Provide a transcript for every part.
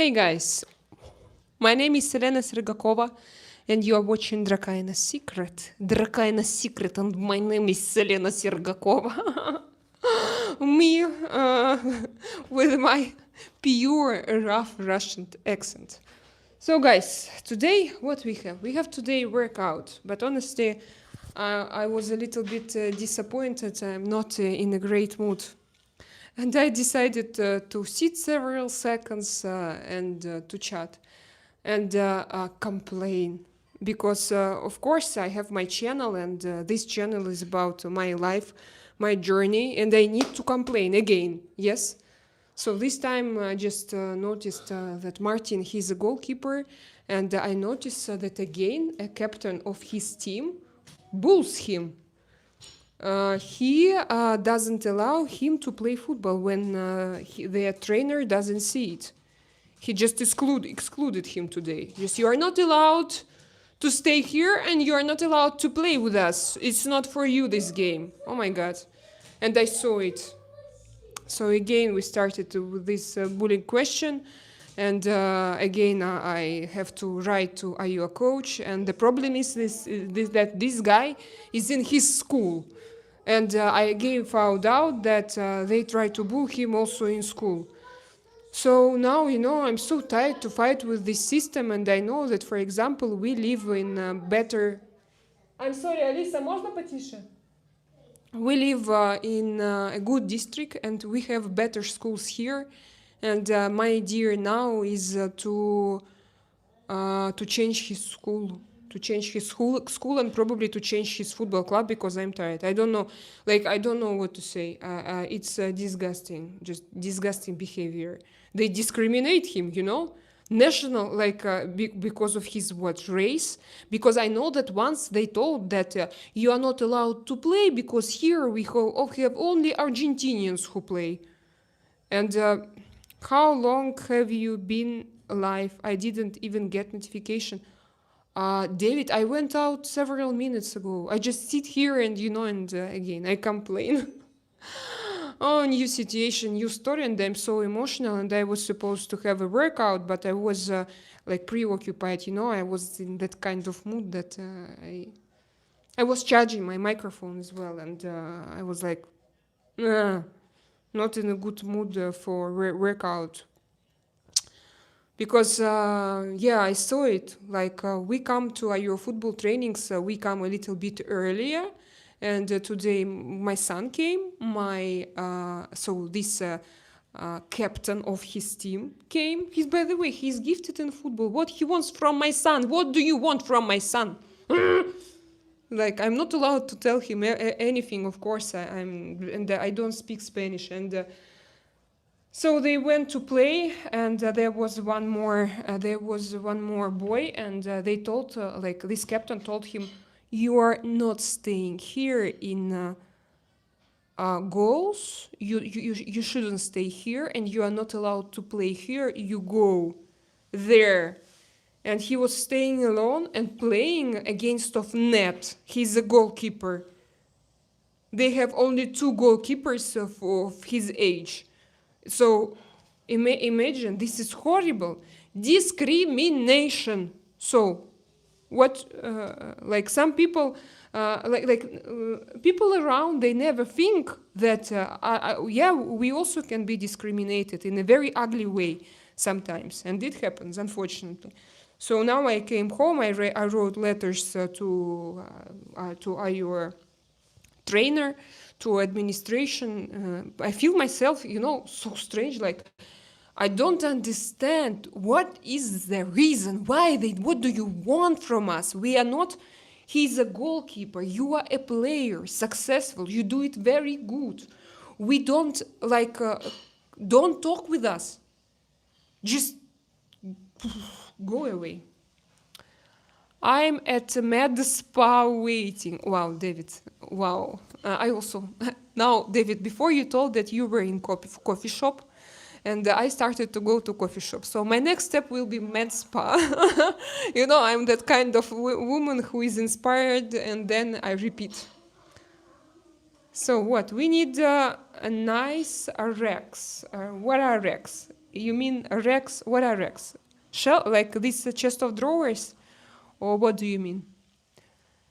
Hey guys, my name is Elena Sergakova and you are watching Drakaina Secret. Drakaina Secret and my name is Selena Sergakova. Me with my pure rough Russian accent. So guys, today what we have? We have today workout, but honestly I was a little bit disappointed. I'm not in a great mood. And I decided to sit several seconds and to chat and complain. Because, of course, I have my channel, and this channel is about my life, my journey, and I need to complain again. Yes? So this time I just noticed that Martin, he's a goalkeeper, and I noticed that again a captain of his team bulls him. He doesn't allow him to play football when their trainer doesn't see it. He just excluded him today. Just you are not allowed to stay here and you are not allowed to play with us. It's not for you, this game. Oh my god. And I saw it. So again, we started with this bullying question. And again, I have to write to Are you a coach? And the problem is that this guy is in his school. And I again found out that they try to bully him also in school. So now, I'm so tired to fight with this system, and I know that, for example, we live in a better... I'm sorry, Alisa, можно потише? We live in a good district, and we have better schools here. And my idea now is to change his school. To change his school and probably to change his football club because I'm tired. I don't know, I don't know what to say. It's disgusting, just disgusting behavior. They discriminate him, national, because of his race. Because I know that once they told that you are not allowed to play because here we have only Argentinians who play. And how long have you been alive? I didn't even get notification. David, I went out several minutes ago. I just sit here and, again, I complain. Oh, new situation, new story, and I'm so emotional, and I was supposed to have a workout, but I was, preoccupied, I was in that kind of mood that I was charging my microphone as well, and I was like, not in a good mood for workout. Because, I saw it. We come to your football trainings, we come a little bit earlier. And today my son came. This captain of his team came. By the way, he's gifted in football. What he wants from my son? What do you want from my son? I'm not allowed to tell him anything. Of course, I don't speak Spanish. And so they went to play, and there was one more boy, and they told, this captain told him, you are not staying here in goals. You shouldn't stay here, and you are not allowed to play here. You go there. And he was staying alone and playing against of net. He's a goalkeeper. They have only 2 goalkeepers of his age. So imagine, this is horrible. Discrimination. So what, some people, people around, they never think that, we also can be discriminated in a very ugly way sometimes. And it happens, unfortunately. So now I came home, I wrote letters to our trainer, to administration. I feel myself, so strange. I don't understand what is the reason. What do you want from us? We are not, he's a goalkeeper. You are a player, successful. You do it very good. We don't, don't talk with us. Just go away. I'm at a med spa waiting. Wow, David. Wow. I also... Now, David, before you told that you were in coffee shop, and I started to go to coffee shop. So my next step will be med spa. I'm that kind of woman who is inspired, and then I repeat. So what? We need a nice Rex. What are Rex? You mean Rex? What are Rex? Shell, like this chest of drawers? Or what do you mean?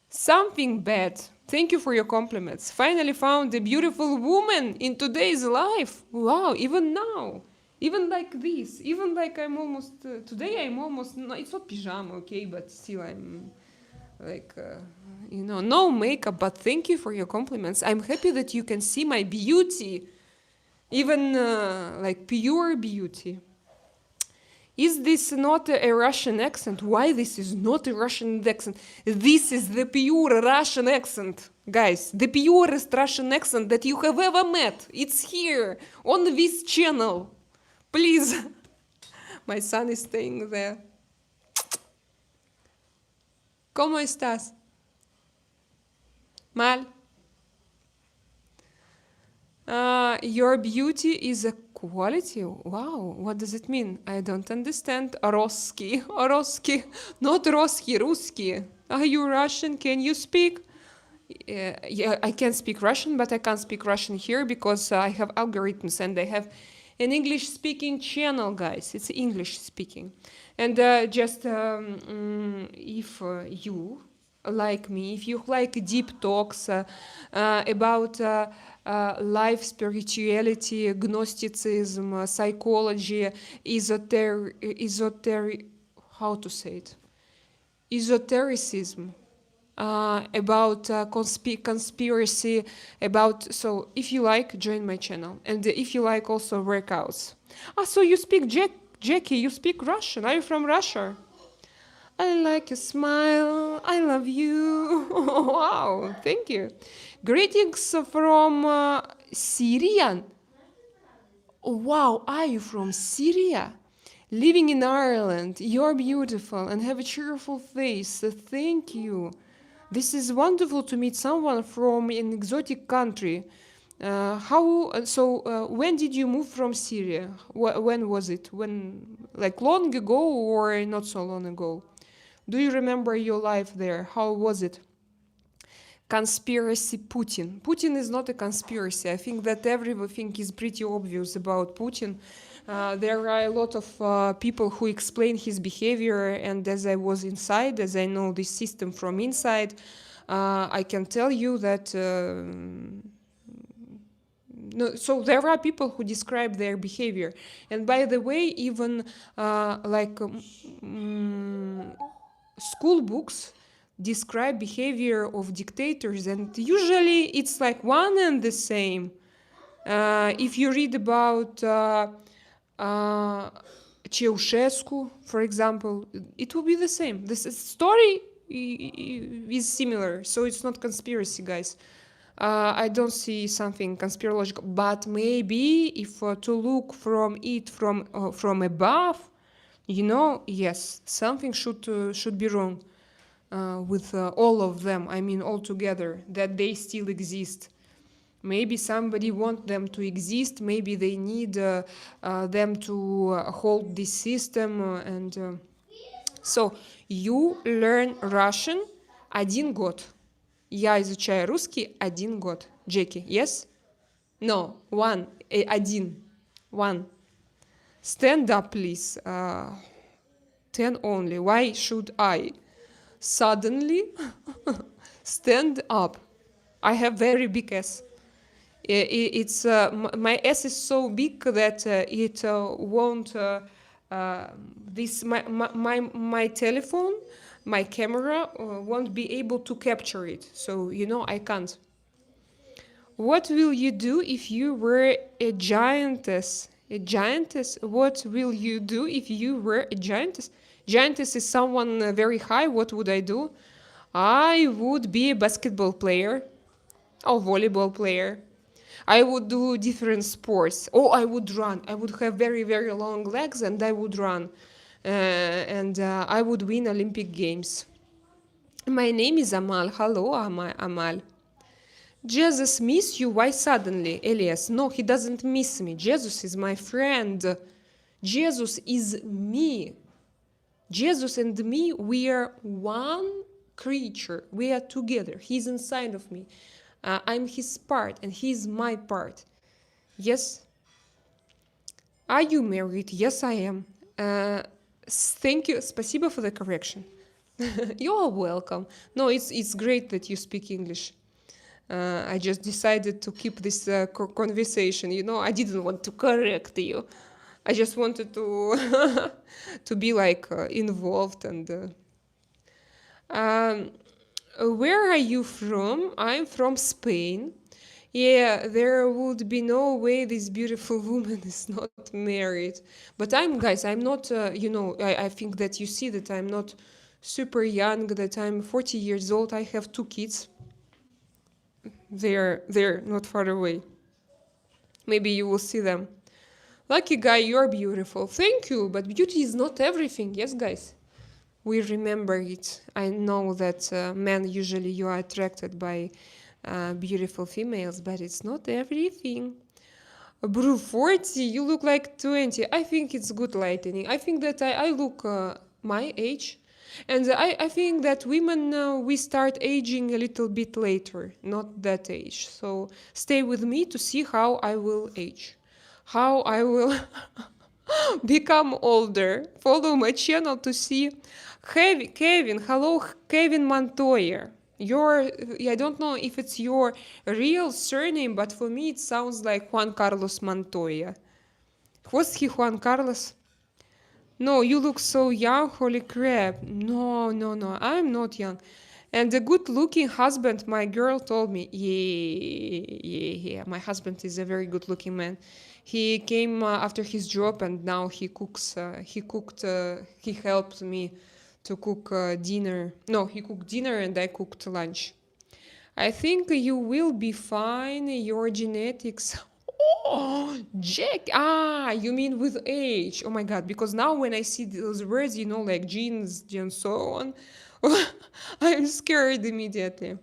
Something bad. Thank you for your compliments. Finally found a beautiful woman in today's life. Wow, even now. Even like this. Even like I'm almost. Today I'm almost. No, it's not pajama, okay, but still I'm like. No makeup, but thank you for your compliments. I'm happy that you can see my beauty. Even like pure beauty. Is this not a Russian accent? Why this is not a Russian accent? This is the pure Russian accent. Guys, the purest Russian accent that you have ever met. It's here, on this channel. Please. My son is staying there. ¿Cómo estás? Mal? Your beauty is a quality? Wow, what does it mean? I don't understand. Русский. Русский. Not Русский, Русский. Are you Russian? Can you speak? Yeah, I can speak Russian, but I can't speak Russian here because I have algorithms and I have an English-speaking channel, guys. It's English-speaking. And if you like me, if you like deep talks about life, spirituality, Gnosticism, psychology, how to say it? Esotericism, about conspiracy, so if you like, join my channel. And if you like also workouts. So you speak, Jackie, you speak Russian. Are you from Russia? I like your smile. I love you. Wow, thank you. Greetings from Syria. Wow, are you from Syria? Living in Ireland. You're beautiful and have a cheerful face. Thank you. This is wonderful to meet someone from an exotic country. When did you move from Syria? When was it? Like long ago or not so long ago? Do you remember your life there? How was it? Conspiracy Putin. Putin is not a conspiracy. I think that everything is pretty obvious about Putin. There are a lot of people who explain his behavior, and as I was inside, as I know this system from inside, I can tell you that so there are people who describe their behavior. And by the way, even school books describe behavior of dictators, and usually it's like one and the same. If you read about Ceausescu, for example, it will be the same. This story is similar, so it's not conspiracy, guys. I don't see something conspirological, but maybe if to look from it from above, yes, something should be wrong with all of them. I mean, all together, that they still exist. Maybe somebody wants them to exist. Maybe they need them to hold this system. So you learn Russian 1 год. Я изучаю русский 1 год. Jackie, yes? No, 1. 1. Stand up, please. 10 only. Why should I suddenly stand up? I have very big ass. It's my ass is so big that it won't. My telephone, my camera won't be able to capture it. So I can't. What will you do if you were a giantess? A giantess? What will you do if you were a giantess? Giantess is someone very high. What would I do? I would be a basketball player or volleyball player. I would do different sports. I would run. I would have very, very long legs and I would run. And I would win Olympic Games. My name is Amal. Hello, Amal. Jesus miss you? Why suddenly? Elias, no, he doesn't miss me. Jesus is my friend. Jesus is me. Jesus and me, we are one creature. We are together. He's inside of me. I'm his part and he's my part. Yes? Are you married? Yes, I am. Thank you. Спасибо for the correction. You're welcome. No, it's great that you speak English. I just decided to keep this conversation. I didn't want to correct you. I just wanted to to be like involved and. Um, where are you from? I'm from Spain. Yeah, there would be no way this beautiful woman is not married. But guys, I'm not, I think that you see that I'm not super young, that I'm 40 years old. I have two kids. They're not far away. Maybe you will see them. Lucky guy, you're beautiful. Thank you, but beauty is not everything. Yes, guys. We remember it. I know that men usually you are attracted by beautiful females, but it's not everything. Brew 40, you look like 20. I think it's good lightening. I think that I look my age. And I think that women, we start aging a little bit later, not that age. So stay with me to see how I will age, how I will become older. Follow my channel to see. Kevin, hello, Kevin Montoya. I don't know if it's your real surname, but for me it sounds like Juan Carlos Montoya. Was he Juan Carlos? No, you look so young, holy crap. No, no, no, I'm not young. And a good looking husband, my girl told me. Yeah. My husband is a very good looking man. He came after his job and now he cooks. He helped me to cook dinner. No, he cooked dinner and I cooked lunch. I think you will be fine. Your genetics. Oh, Jack. You mean with age? Oh my God. Because now when I see those words, like genes and so on, I'm scared immediately.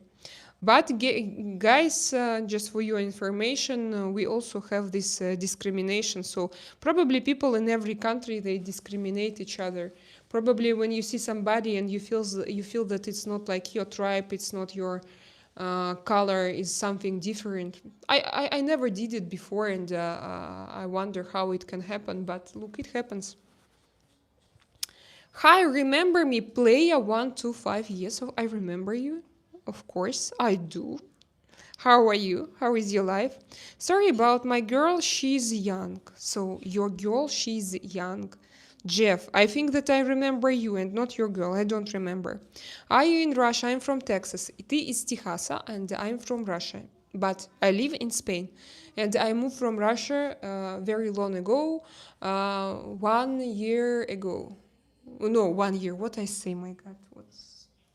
But guys, just for your information, we also have this discrimination. So probably people in every country, they discriminate each other. Probably when you see somebody and you feel that it's not like your tribe, it's not your color, is something different. I never did it before, and I wonder how it can happen. But look, it happens. Hi, remember me, Playa 125. Yes, I remember you. Of course, I do. How are you? How is your life? Sorry about my girl, she's young. So, your girl, she's young. Jeff, I think that I remember you and not your girl. I don't remember. Are you in Russia? I'm from Texas. Ты из Техаса and I'm from Russia. But I live in Spain. And I moved from Russia very long ago, 1 year ago. No, 1 year. What I say, my God,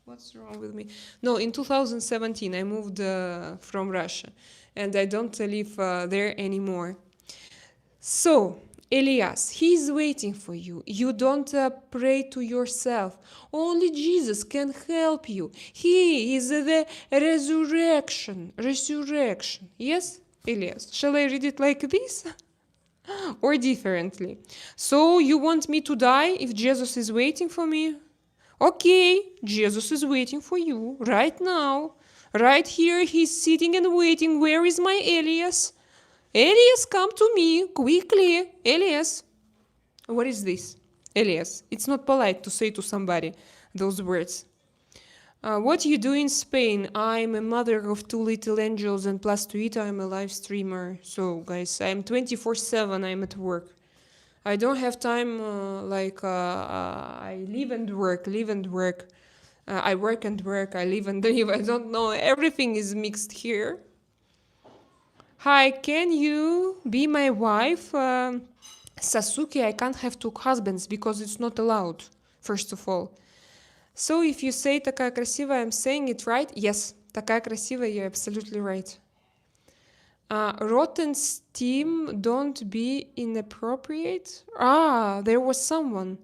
what's wrong with me? No, in 2017 I moved from Russia, and I don't live there anymore. So, Elias, he is waiting for you. You don't pray to yourself. Only Jesus can help you. He is the resurrection. Resurrection. Yes, Elias. Shall I read it like this? Or differently? So, you want me to die if Jesus is waiting for me? Okay, Jesus is waiting for you right now. Right here, he's sitting and waiting. Where is my Elias? Elias, come to me quickly. Elias. What is this? Elias. It's not polite to say to somebody those words. What you do in Spain? I'm a mother of two little angels, and plus to it, I'm a live streamer. So, guys, I'm 24/7. I'm at work. I don't have time I live and work, live and work. I work and work, I live and live. I don't know. Everything is mixed here. Hi, can you be my wife? Sasuke, I can't have two husbands because it's not allowed, first of all. So if you say такая красивая, I'm saying it right? Yes, такая красивая, you're absolutely right. Rotten steam, don't be inappropriate. There was someone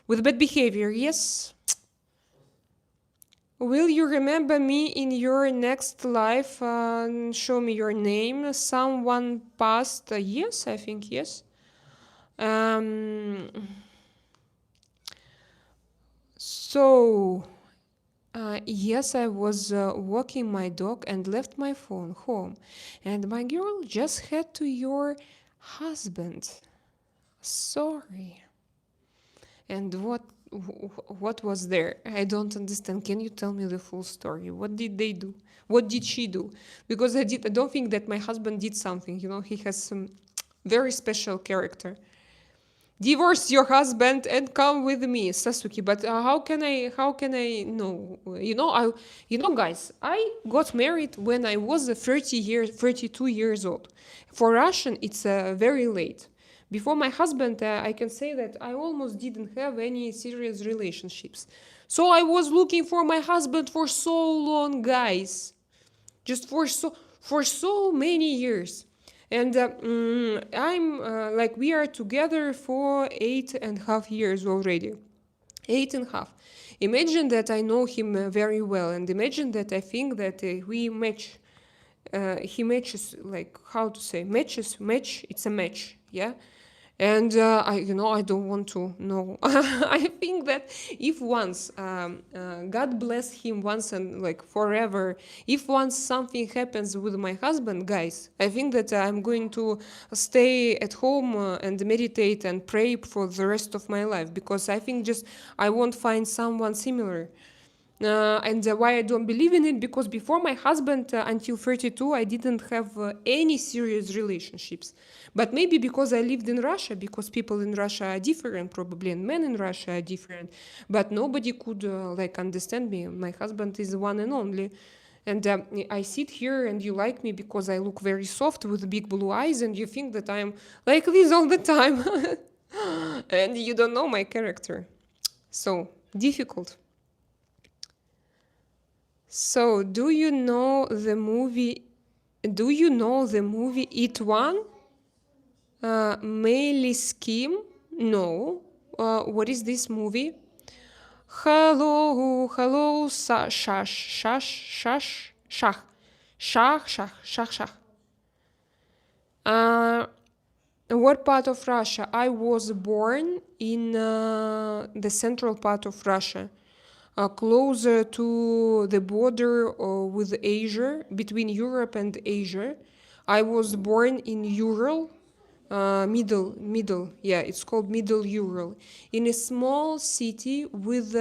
with bad behavior, yes. Will you remember me in your next life? Show me your name. Someone passed. Yes, I think yes. Yes, I was walking my dog and left my phone home. And my girl just head to your husband. Sorry. And what was there? I don't understand. Can you tell me the full story? What did they do? What did she do? Because I don't think that my husband did something. You know, he has some very special character. Divorce your husband and come with me, Sasuke. But how can I no, guys, I got married when I was 32 years old. For Russian it's very late. Before my husband, I can say that I almost didn't have any serious relationships. So I was looking for my husband for so long, guys, just for so many years. And I'm like, we are together for 8.5 years already. 8.5. Imagine that I know him very well, and imagine that I think that we match. He matches, like, how to say, match. It's a match, yeah. And I don't want to know. I think that if once, God bless him once and like forever, if once something happens with my husband, guys, I think that I'm going to stay at home and meditate and pray for the rest of my life, because I think just I won't find someone similar. And why I don't believe in it, because before my husband, until 32, I didn't have any serious relationships. But maybe because I lived in Russia, because people in Russia are different, probably, and men in Russia are different. But nobody could like understand me. My husband is one and only. And I sit here and you like me because I look very soft with big blue eyes, and you think that I'm like this all the time. And you don't know my character. So difficult. So, do you know the movie? Do you know the movie It One? Meili Scheme? No. What is this movie? Hello, shah. What part of Russia? I was born in the central part of Russia, closer to the border with Asia, between Europe and Asia. I was born in Ural, middle, yeah, it's called Middle Ural, in a small city with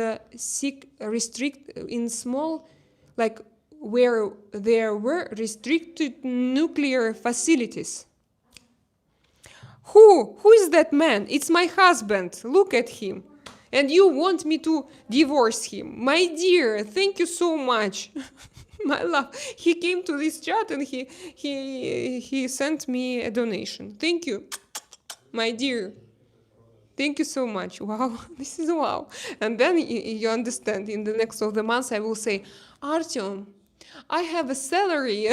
in small, like, where there were restricted nuclear facilities. Who is that man? It's my husband. Look at him. And you want me to divorce him? My dear, thank you so much. My love. He came to this chat and he sent me a donation. Thank you, my dear. Thank you so much. Wow, this is wow. And then you understand, in the next of the months I will say, Artyom, I have a salary.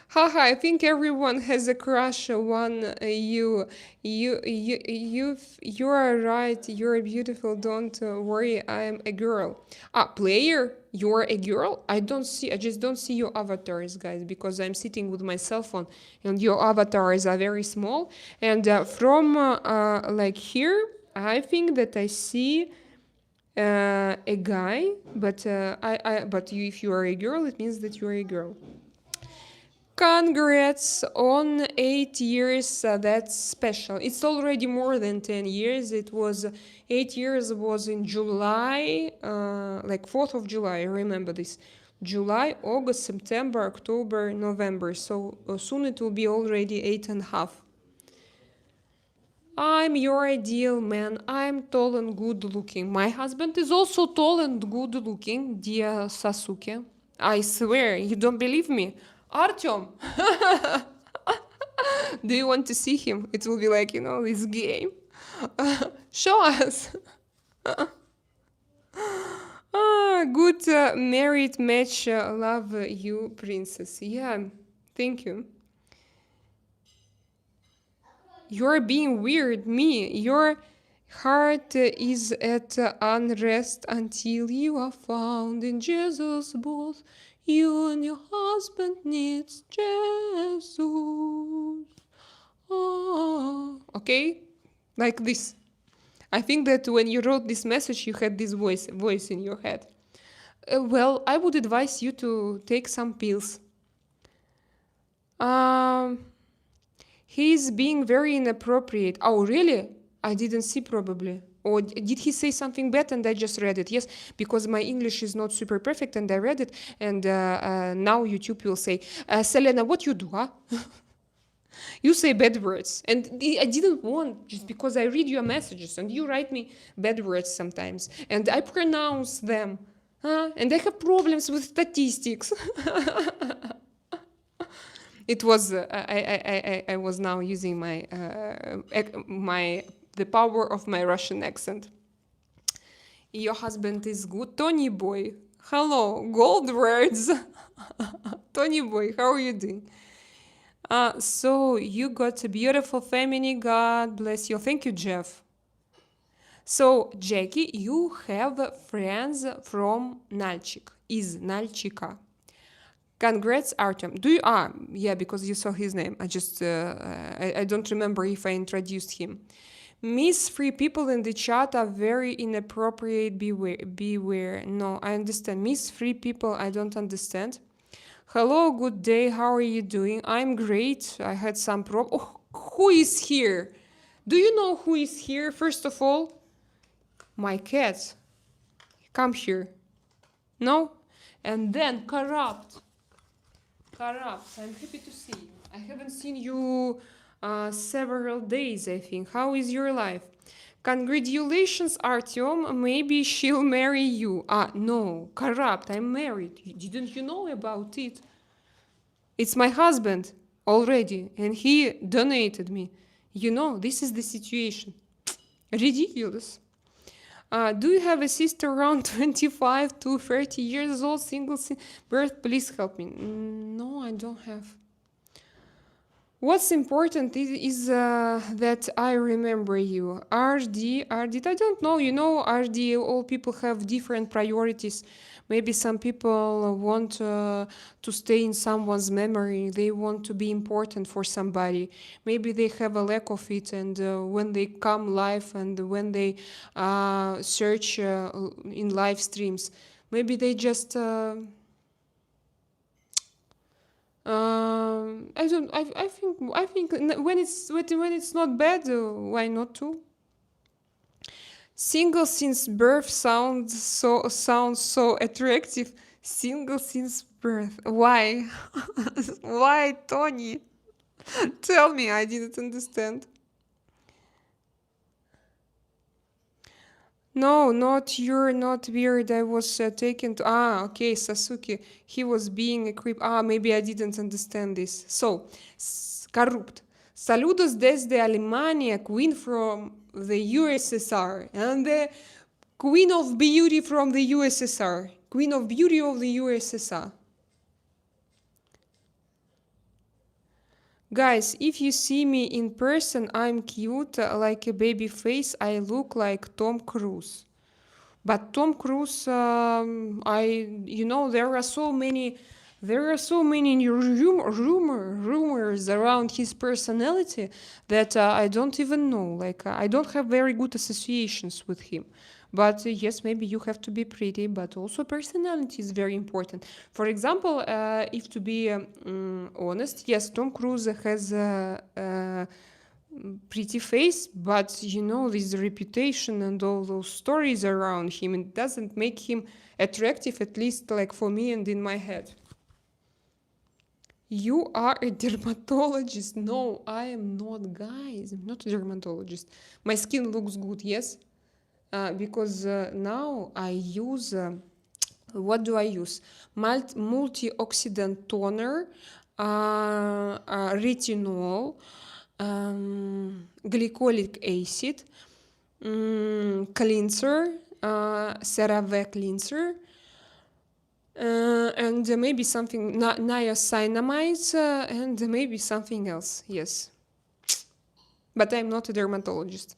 Haha, I think everyone has a crush on you. You are right. You're beautiful. Don't worry. I am a girl. Player, you're a girl. I just don't see your avatars, guys, because I'm sitting with my cell phone, and your avatars are very small. And from like here, I think that I see a guy. But if you are a girl, it means that you are a girl. Congrats on 8 years. That's special. It's already more than 10 years. It was 8 years was in July, like 4th of July. I remember this. July, August, September, October, November. So soon it will be already 8.5. I'm your ideal man. I'm tall and good looking. My husband is also tall and good looking, dear Sasuke. I swear, you don't believe me? Artyom, do you want to see him? It will be like, this game. Show us. Good married match. Love you, princess. Yeah, thank you. You're being weird, me. Your heart is at unrest until you are found in Jesus' both. You and your husband needs Jesus. Oh. Okay? Like this. I think that when you wrote this message, you had this voice in your head. Well, I would advise you to take some pills. He's being very inappropriate. Oh, really? I didn't see probably. Or did he say something bad and I just read it? Yes, because my English is not super perfect and I read it. And now YouTube will say, Selena, what you do, huh? You say bad words. And I didn't want, just because I read your messages and you write me bad words sometimes. And I pronounce them. Huh? And I have problems with statistics. It was I was now using the power of my Russian accent. Your husband is good, Tony boy. Hello, gold words. Tony boy, how are you doing? So you got a beautiful family. God bless you. Thank you, Jeff. So Jackie, you have friends from Nalchik. Is Nalchika. Congrats, Artem. Do you? Yeah, because you saw his name. I don't remember if I introduced him. Miss Free people in the chat are very inappropriate. Beware. No, I understand. Miss Free people, I don't understand. Hello, good day. How are you doing? I'm great. I had some problem. Oh, who is here? Do you know who is here? First of all, my cat. Come here. No? And then corrupt. I'm happy to see you. I haven't seen you several days, I think. How is your life? Congratulations, Artyom. Maybe she'll marry you. No, corrupt. I'm married. Didn't you know about it? It's my husband already, and he donated me. You know, this is the situation. Ridiculous. Do you have a sister around 25 to 30 years old, single birth? Please help me. No, I don't have. What's important is that I remember you. RD, I don't know. You know, RD, all people have different priorities. Maybe some people want to stay in someone's memory. They want to be important for somebody. Maybe they have a lack of it, and when they come live and when they search in live streams, maybe they just I think when it's not bad, why not to? Single since birth sounds so attractive. Single since birth. Why? Why, Tony? Tell me, I didn't understand. No, you're not weird. I was taken to. Okay, Sasuke. He was being a creep. Maybe I didn't understand this. So, corrupt. Saludos desde Alemania, queen from the USSR. And the queen of beauty from the USSR. Queen of beauty of the USSR. Guys, if you see me in person, I'm cute, like a baby face. I look like Tom Cruise. But Tom Cruise, there are so many rumors around his personality that I don't even know. Like, I don't have very good associations with him. But yes, maybe you have to be pretty, but also personality is very important. For example, if to be honest, yes, Tom Cruise has a pretty face, but this reputation and all those stories around him, it doesn't make him attractive, at least like for me and in my head. You are a dermatologist. No, I am not, guys. I'm not a dermatologist. My skin looks good, yes? Because now I use, what do I use? Multi-oxidant toner, retinol, glycolic acid, cleanser, CeraVe cleanser, and maybe something, niacinamide, and maybe something else, yes. But I'm not a dermatologist.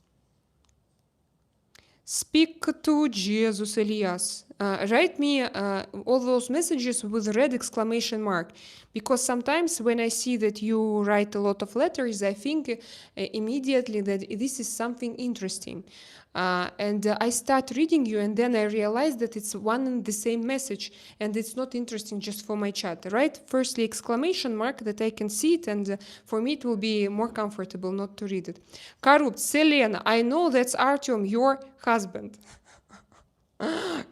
Speak to Jesus, Elias. write me all those messages with a red exclamation mark, because sometimes when I see that you write a lot of letters, I think immediately that this is something interesting. And I start reading you, and then I realize that it's one and the same message, and it's not interesting just for my chat, right? Firstly, exclamation mark that I can see it, and for me it will be more comfortable not to read it. Karup, Selena, I know that's Artyom, your husband.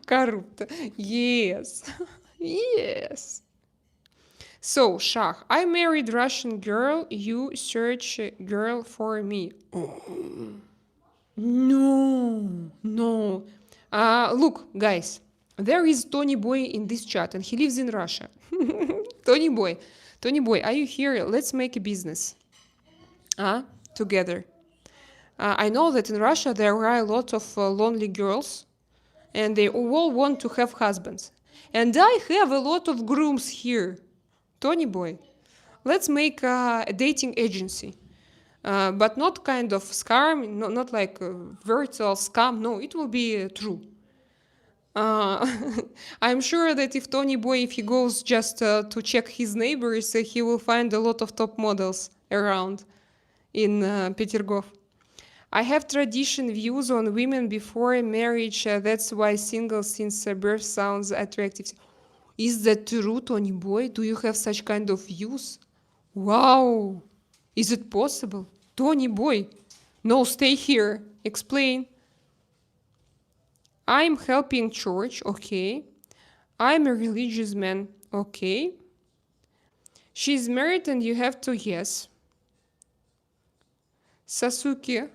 Corrupt. Yes. Yes. So, Shah, I married Russian girl. You search girl for me. No, no. Look, guys, there is Tony Boy in this chat, and he lives in Russia. Tony Boy, Tony Boy, are you here? Let's make a business. Together. I know that in Russia there are a lot of lonely girls, and they all want to have husbands. And I have a lot of grooms here. Tony Boy, let's make a dating agency. But not kind of scam, not like a virtual scam. No, it will be true. I'm sure that if Tony Boy, if he goes just to check his neighbors, he will find a lot of top models around in Petergov. I have tradition views on women before marriage. That's why single since birth sounds attractive. Is that true, Tony Boy? Do you have such kind of views? Wow! Is it possible? Tony Boy? No, stay here. Explain. I'm helping church. Okay. I'm a religious man. Okay. She's married and you have to yes. Sasuke,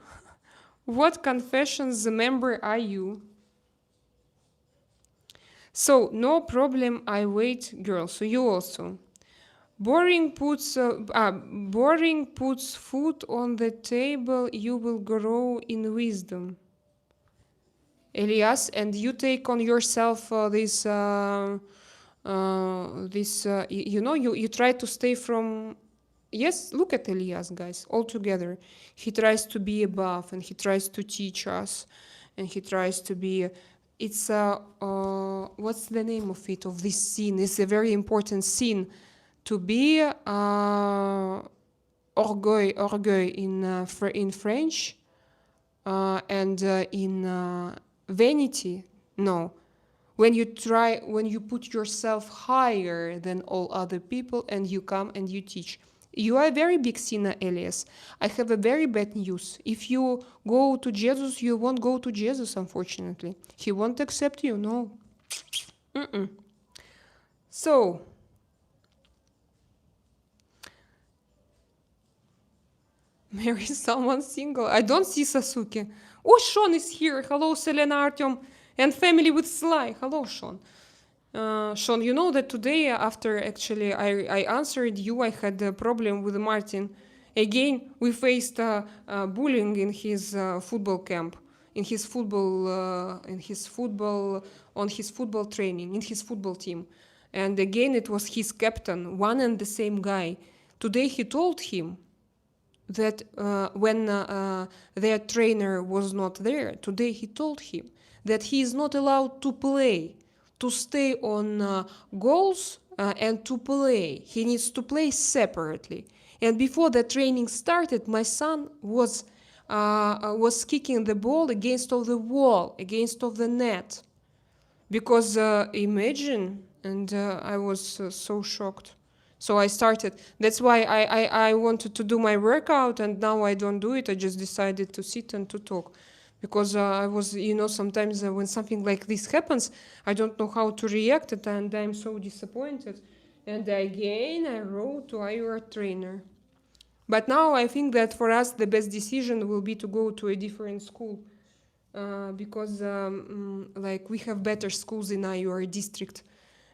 what confessions member are you? So, no problem, I wait, girl. So you also. Boring puts food on the table, you will grow in wisdom. Elias, and you take on yourself you try to stay from. Yes, look at Elias, guys, all together. He tries to be above, and he tries to teach us, and he tries to be. It's what's the name of it, of this scene? It's a very important scene, to be orgueil in French, and in vanity. No, when you put yourself higher than all other people, and you come and you teach. You are a very big sinner, Elias. I have a very bad news. If you go to Jesus, you won't go to Jesus, unfortunately. He won't accept you, no. So, marry someone single. I don't see Sasuke. Oh, Sean is here. Hello, Selena, Artyom, and family with Sly. Hello, Sean. Sean, you know that today, after actually I answered you, I had a problem with Martin. Again, we faced bullying in his football camp, on his football training, in his football team. And again, it was his captain, one and the same guy. Today he told him that when their trainer was not there, today he told him that he is not allowed to play, to stay on goals and to play. He needs to play separately. And before the training started, my son was kicking the ball against of the wall, against of the net. Because imagine, and I was so shocked. So I started. That's why I wanted to do my workout, and now I don't do it. I just decided to sit and to talk. Because I was, sometimes when something like this happens, I don't know how to react, and I'm so disappointed. And again, I wrote to our trainer. But now I think that for us, the best decision will be to go to a different school. Because we have better schools in our district.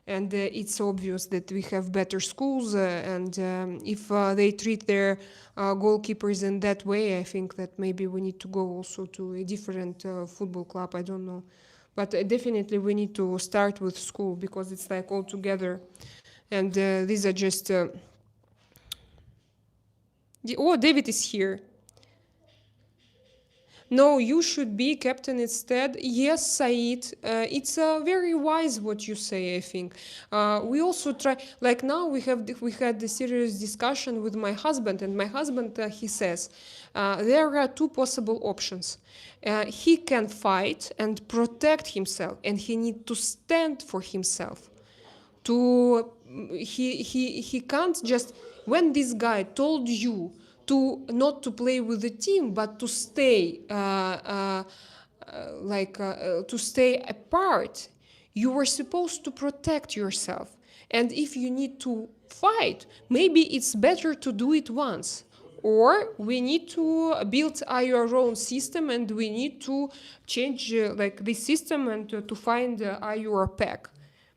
And it's obvious that we have better schools, and if they treat their goalkeepers in that way, I think that maybe we need to go also to a different football club. I don't know. But definitely we need to start with school, because it's like all together. And these are just... Oh, David is here. No, you should be captain instead. Yes, Said, it's very wise what you say, I think. We also try, like now we had the serious discussion with my husband, and my husband, he says, there are two possible options. He can fight and protect himself, and he need to stand for himself. To he can't just, when this guy told you to not to play with the team but to stay to stay apart, you were supposed to protect yourself, and if you need to fight, maybe it's better to do it once, or we need to build our own system, and we need to change like this system, and to find our pack,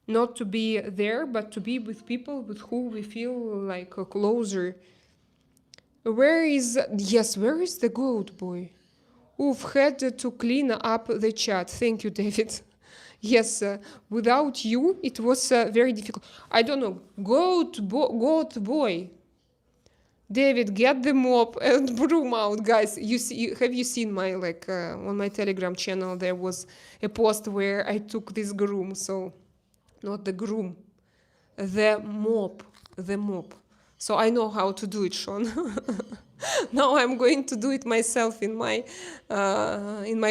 not to be there, but to be with people with who we feel like closer. Where is the goat boy? We've had to clean up the chat. Thank you, David. Yes, without you, it was very difficult. I don't know. Goat boy. David, get the mop and broom out, guys. Have you seen my on my Telegram channel? There was a post where I took this broom. So, not the groom, the mop. So I know how to do it, Sean. Now I'm going to do it myself in my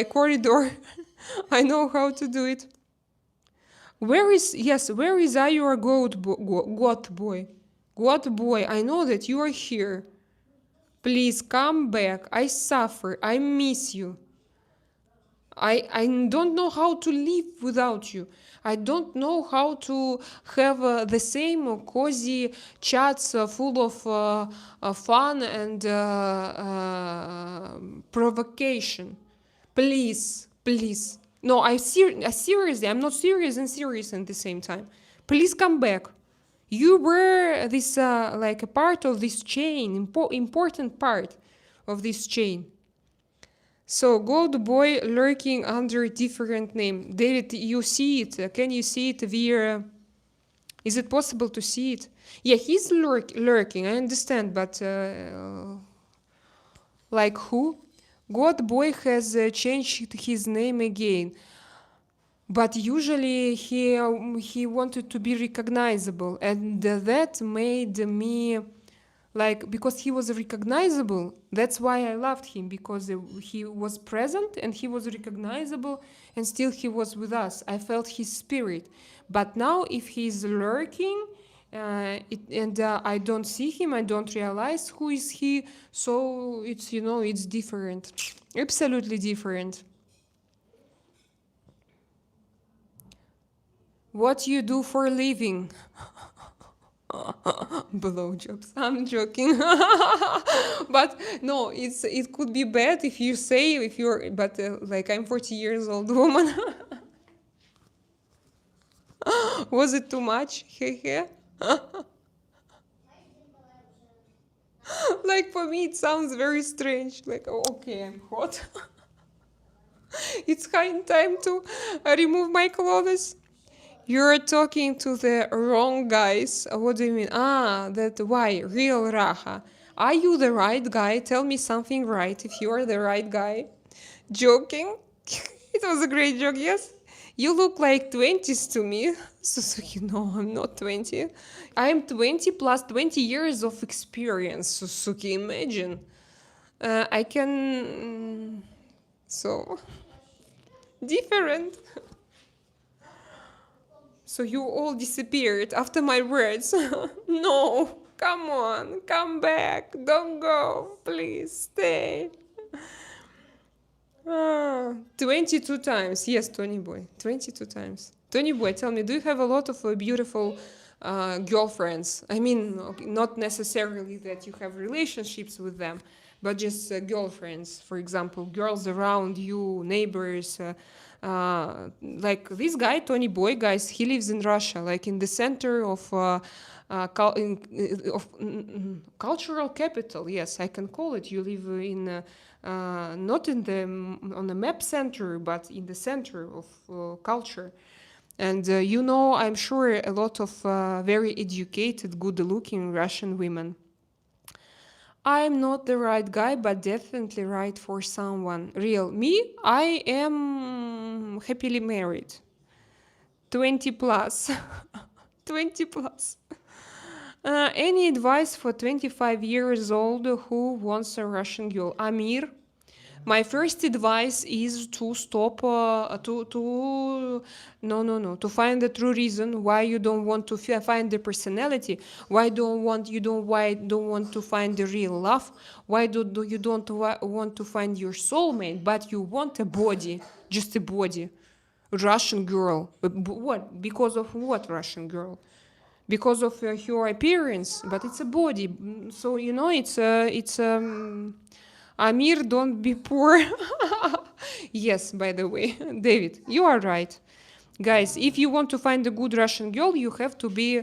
corridor. I know how to do it. Where is our goat boy? Goat boy, I know that you are here. Please come back. I suffer. I miss you. I don't know how to live without you. I don't know how to have the same cozy chats full of fun and provocation. Please, please. No, seriously, I'm not serious and serious at the same time. Please come back. You were this like a part of this chain, important part of this chain. So, Gold Boy lurking under a different name. David, you see it? Can you see it via... Is it possible to see it? Yeah, he's lurking, I understand, but... like who? God Boy has changed his name again. But usually he wanted to be recognizable, and that made me... like, because he was recognizable, that's why I loved him, because he was present and he was recognizable, and still he was with us. I felt his spirit. But now if he's lurking I don't see him, I don't realize who is he, so it's, it's different. Absolutely different. What you do for a living? Blowjobs. I'm joking. But no, it could be bad if you say, but like I'm 40 years old woman. Was it too much? Like for me it sounds very strange. Like, oh, okay, I'm hot. It's high time to remove my clothes. You're talking to the wrong guys. What do you mean? Why? Real Raha. Are you the right guy? Tell me something right if you are the right guy. Joking? It was a great joke, yes? You look like 20s to me. Suzuki, no, I'm not 20. I am 20 plus 20 years of experience, Suzuki, imagine. I can... So... different. So you all disappeared after my words. No, come on, come back, don't go, please stay. 22 times, yes, Tony Boy, 22 times. Tony Boy, tell me, do you have a lot of beautiful girlfriends? I mean, not necessarily that you have relationships with them, but just girlfriends, for example, girls around you, neighbors, like this guy, Tony Boy, guys, he lives in Russia, like in the center of cultural capital. Yes, I can call it. You live in not in the on the map center, but in the center of culture. And I'm sure a lot of very educated, good-looking Russian women. I'm not the right guy, but definitely right for someone. Real. Me, I am happily married. 20 plus. 20 plus. Any advice for 25 years old who wants a Russian girl? Amir, my first advice is to stop to no to find the true reason why you don't want to find the personality, why don't want to find the real love, why do you don't want to find your soulmate, but you want a body, just a body. Russian girl. What? Because of what Russian girl? Because of her appearance, but it's a body. So you know, it's Amir, don't be poor. Yes, by the way, David, you are right. Guys, if you want to find a good Russian girl, you have to be.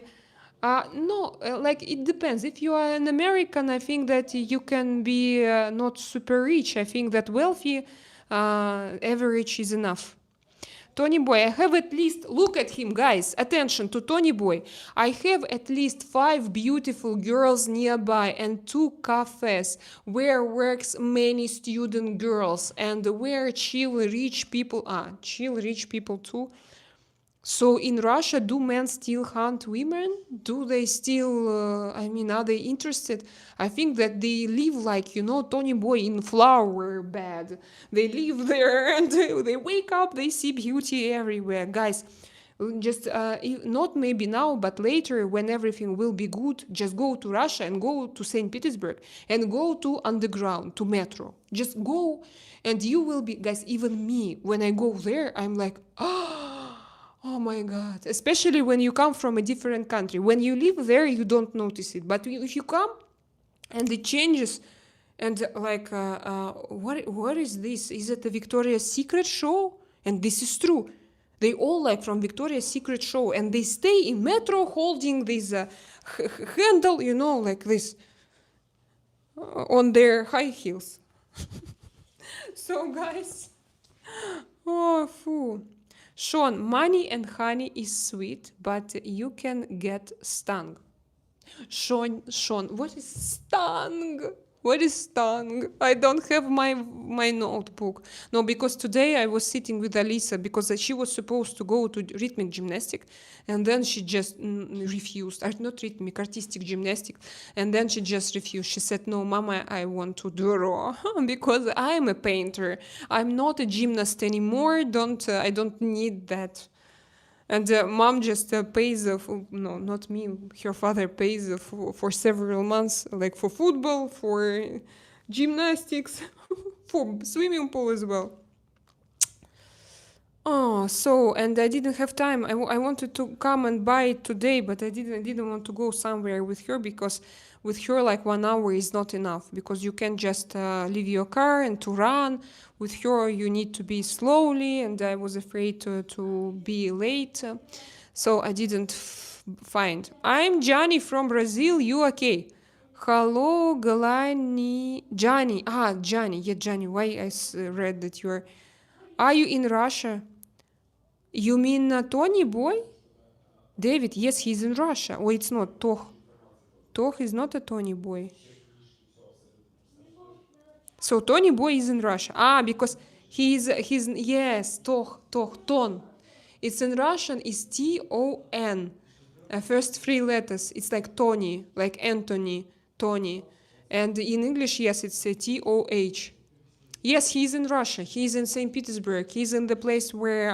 No, like it depends. If you are an American, I think that you can be not super rich. I think that wealthy, average is enough. Tony Boy, I have at least, look at him, guys, attention to Tony Boy. I have at least 5 beautiful girls nearby and 2 cafes where works many student girls and where chill rich people are. Chill rich people too. So in Russia, do men still hunt women? Do they still, are they interested? I think that they live like, Tony Boy in flower bed. They live there and they wake up, they see beauty everywhere. Guys, just not maybe now, but later when everything will be good, just go to Russia and go to St. Petersburg and go to underground, to metro. Just go and you will be, guys, even me, when I go there, I'm like, oh my God. Especially when you come from a different country. When you live there, you don't notice it. But if you come and it changes, and like, what is this? Is it a Victoria's Secret show? And this is true. They all like from Victoria's Secret show. And they stay in metro holding this handle, like this, on their high heels. So, guys. Oh, foo. Sean, money and honey is sweet, but you can get stung. Sean, what is stung? What is stung? I don't have my notebook. No, because today I was sitting with Alisa because she was supposed to go to rhythmic gymnastic, and then she just refused. Not rhythmic, artistic gymnastic, and then she just refused. She said, "No, Mama, I want to draw because I'm a painter. I'm not a gymnast anymore. I don't need that." And mom just pays, no, not me, her father pays for several months, like for football, for gymnastics, for swimming pool as well. Oh, so, and I didn't have time. I wanted to come and buy it today, but I didn't want to go somewhere with her because with her, like 1 hour is not enough because you can't just leave your car and to run. With her, you need to be slowly, and I was afraid to be late. So I didn't find. I'm Johnny from Brazil. You okay? Hello, Galani. Johnny. Johnny. Yeah, Johnny. Why I read that you're... Are you in Russia? You mean Tony Boy? David, yes, he's in Russia. Oh, it's not. Toch is not a Tony Boy. So Tony Boy is in Russia. Because he's yes, Ton. It's in Russian is Ton. First 3 letters. It's like Tony, like Anthony, Tony. And in English, yes, it's Toh. Yes, he's in Russia. He's in St. Petersburg. He's in the place where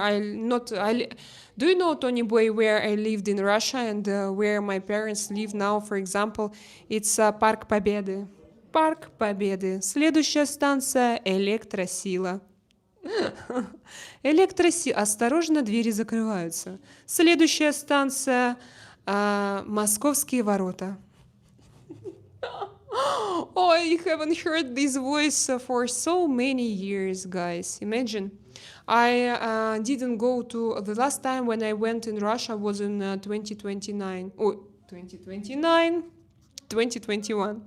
do you know, Tony Boy, where I lived in Russia and where my parents live now, for example? It's Park Победы. Парк Победы. Следующая станция Электросила. Электросила. Осторожно, двери закрываются. Следующая станция Московские ворота. Oh, I haven't heard this voice for so many years, guys. Imagine. I didn't go to... The last time when I went in Russia was in 2029. Oh, 2029? 2021.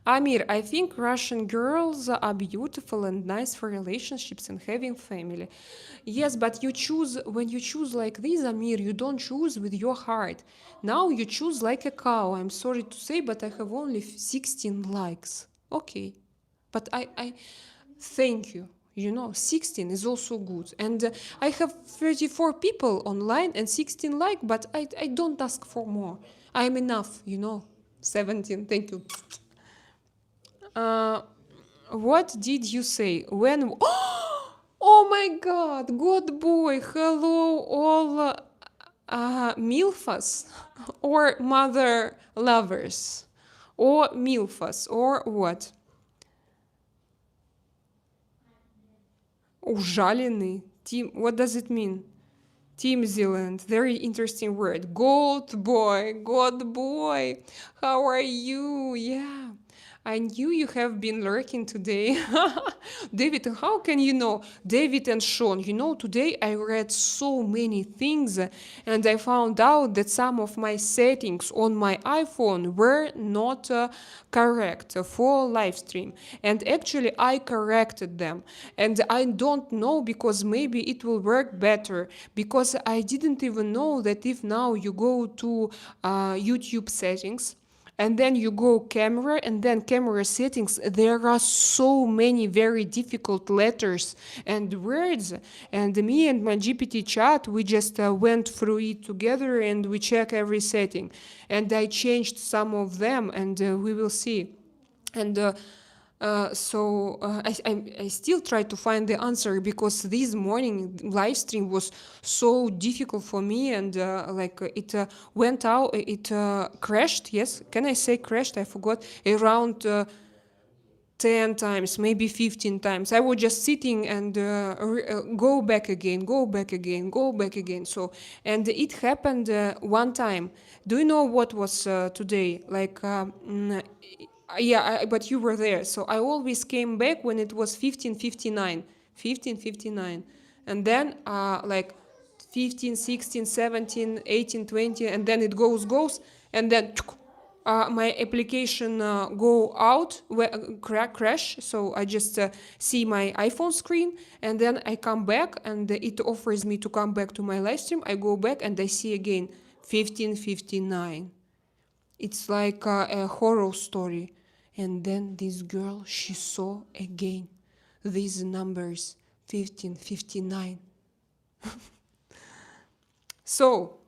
Amir, I think Russian girls are beautiful and nice for relationships and having family. Yes, but you choose when you choose like this, Amir, you don't choose with your heart. Now you choose like a cow. I'm sorry to say, but I have only 16 likes. Okay. But I thank you. 16 is also good. And I have 34 people online and 16 like, but I don't ask for more. I'm enough. 17, thank you. Uh, what did you say? When. Oh my god, good boy. Hello, all MILFas or mother lovers or MILFas or what? Ужаленный. Team, what does it mean? Team Zealand, very interesting word. Gold boy, God boy, how are you? Yeah, I knew you have been lurking today. David, how can you know? David and Sean, today I read so many things and I found out that some of my settings on my iPhone were not correct for live stream. And actually, I corrected them. And I don't know because maybe it will work better. Because I didn't even know that if now you go to YouTube settings, and then you go camera and then camera settings, there are so many very difficult letters and words, and me and my GPT chat, we just went through it together and we check every setting, and I changed some of them, and we will see. And I still try to find the answer because this morning live stream was so difficult for me, and it went out, it crashed. Yes, can I say crashed? I forgot. Around 10 times, maybe 15 times. I was just sitting and go back again, go back again, go back again. So, and it happened one time. Do you know what was today? Yeah, but you were there. So I always came back when it was 15:59, 15:59. And then 15, 16, 17, 18, 20, and then it goes, and then my application go out, crash. So I just see my iPhone screen, and then I come back, and it offers me to come back to my live stream. I go back and I see again 15:59. It's like a horror story. And then this girl, she saw again these numbers 15:59. So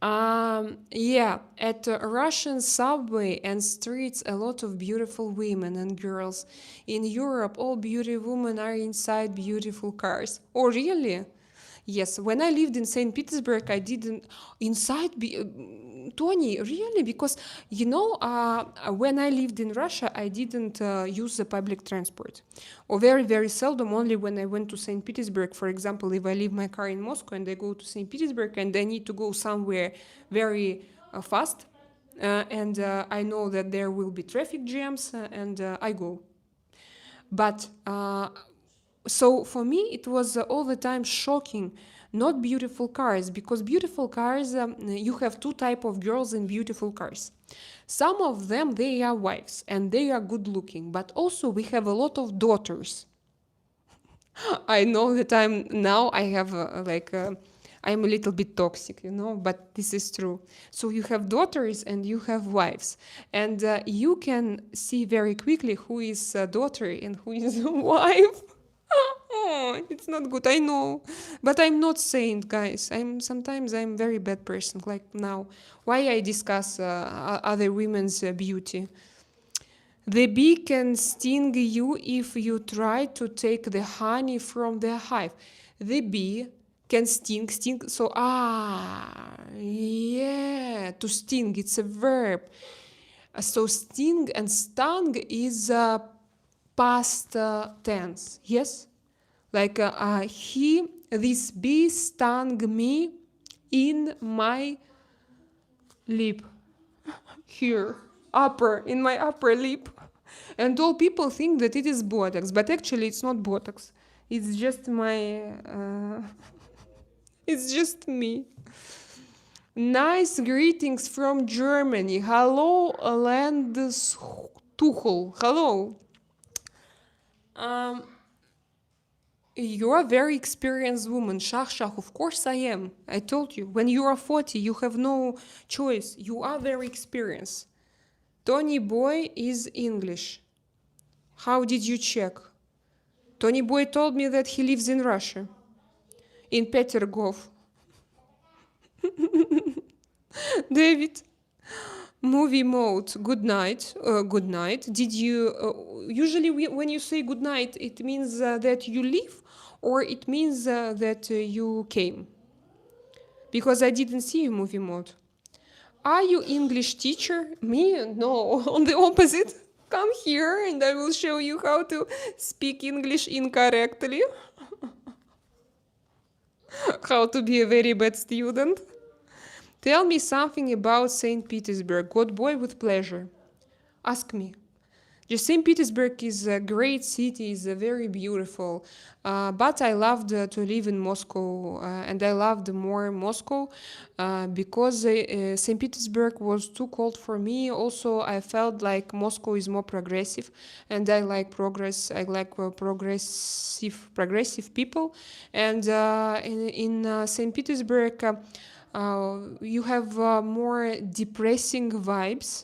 yeah, at the Russian subway and streets, a lot of beautiful women and girls. In Europe, all beauty women are inside beautiful cars. Oh, really? Yes, when I lived in St. Petersburg, I didn't inside Tony, really? Because when I lived in Russia, I didn't use the public transport, or very, very seldom. Only when I went to St. Petersburg, for example, if I leave my car in Moscow and I go to St. Petersburg and I need to go somewhere very fast, and I know that there will be traffic jams, and I go. But so for me, it was all the time shocking. Not beautiful cars, because beautiful cars, you have two type of girls in beautiful cars. Some of them, they are wives and they are good looking, but also we have a lot of daughters. I know that I have I'm a little bit toxic, but this is true. So you have daughters and you have wives, and you can see very quickly who is a daughter and who is a wife. Oh, it's not good, I know. But I'm not saint, guys. I'm very bad person, like now. Why I discuss other women's beauty? The bee can sting you if you try to take the honey from the hive. The bee can sting. So, yeah, to sting, it's a verb. So, sting and stung is past tense, yes? Like, this bee stung me in my lip. Here, in my upper lip. And all people think that it is Botox, but actually it's not Botox. It's just it's just me. Nice greetings from Germany. Hello, Landshut. Tuchel. Hello. Um, you're a very experienced woman. Shah, of course I am. I told you. When you are 40, you have no choice. You are very experienced. Tony Boy is English. How did you check? Tony Boy told me that he lives in Russia. In Petergov. David. Movie mode. Good night. Good night. Did you usually when you say good night, it means that you leave, or it means that you came? Because I didn't see you movie mode. Are you English teacher? Me? No. On the opposite. Come here and I will show you how to speak English incorrectly. How to be a very bad student. Tell me something about St. Petersburg. Good boy, with pleasure. Ask me. Just St. Petersburg is a great city, is very beautiful. But I loved to live in Moscow, and I loved more Moscow because St. Petersburg was too cold for me. Also, I felt like Moscow is more progressive, and I like progress. I like progressive people. And in St. Petersburg, you have more depressing vibes.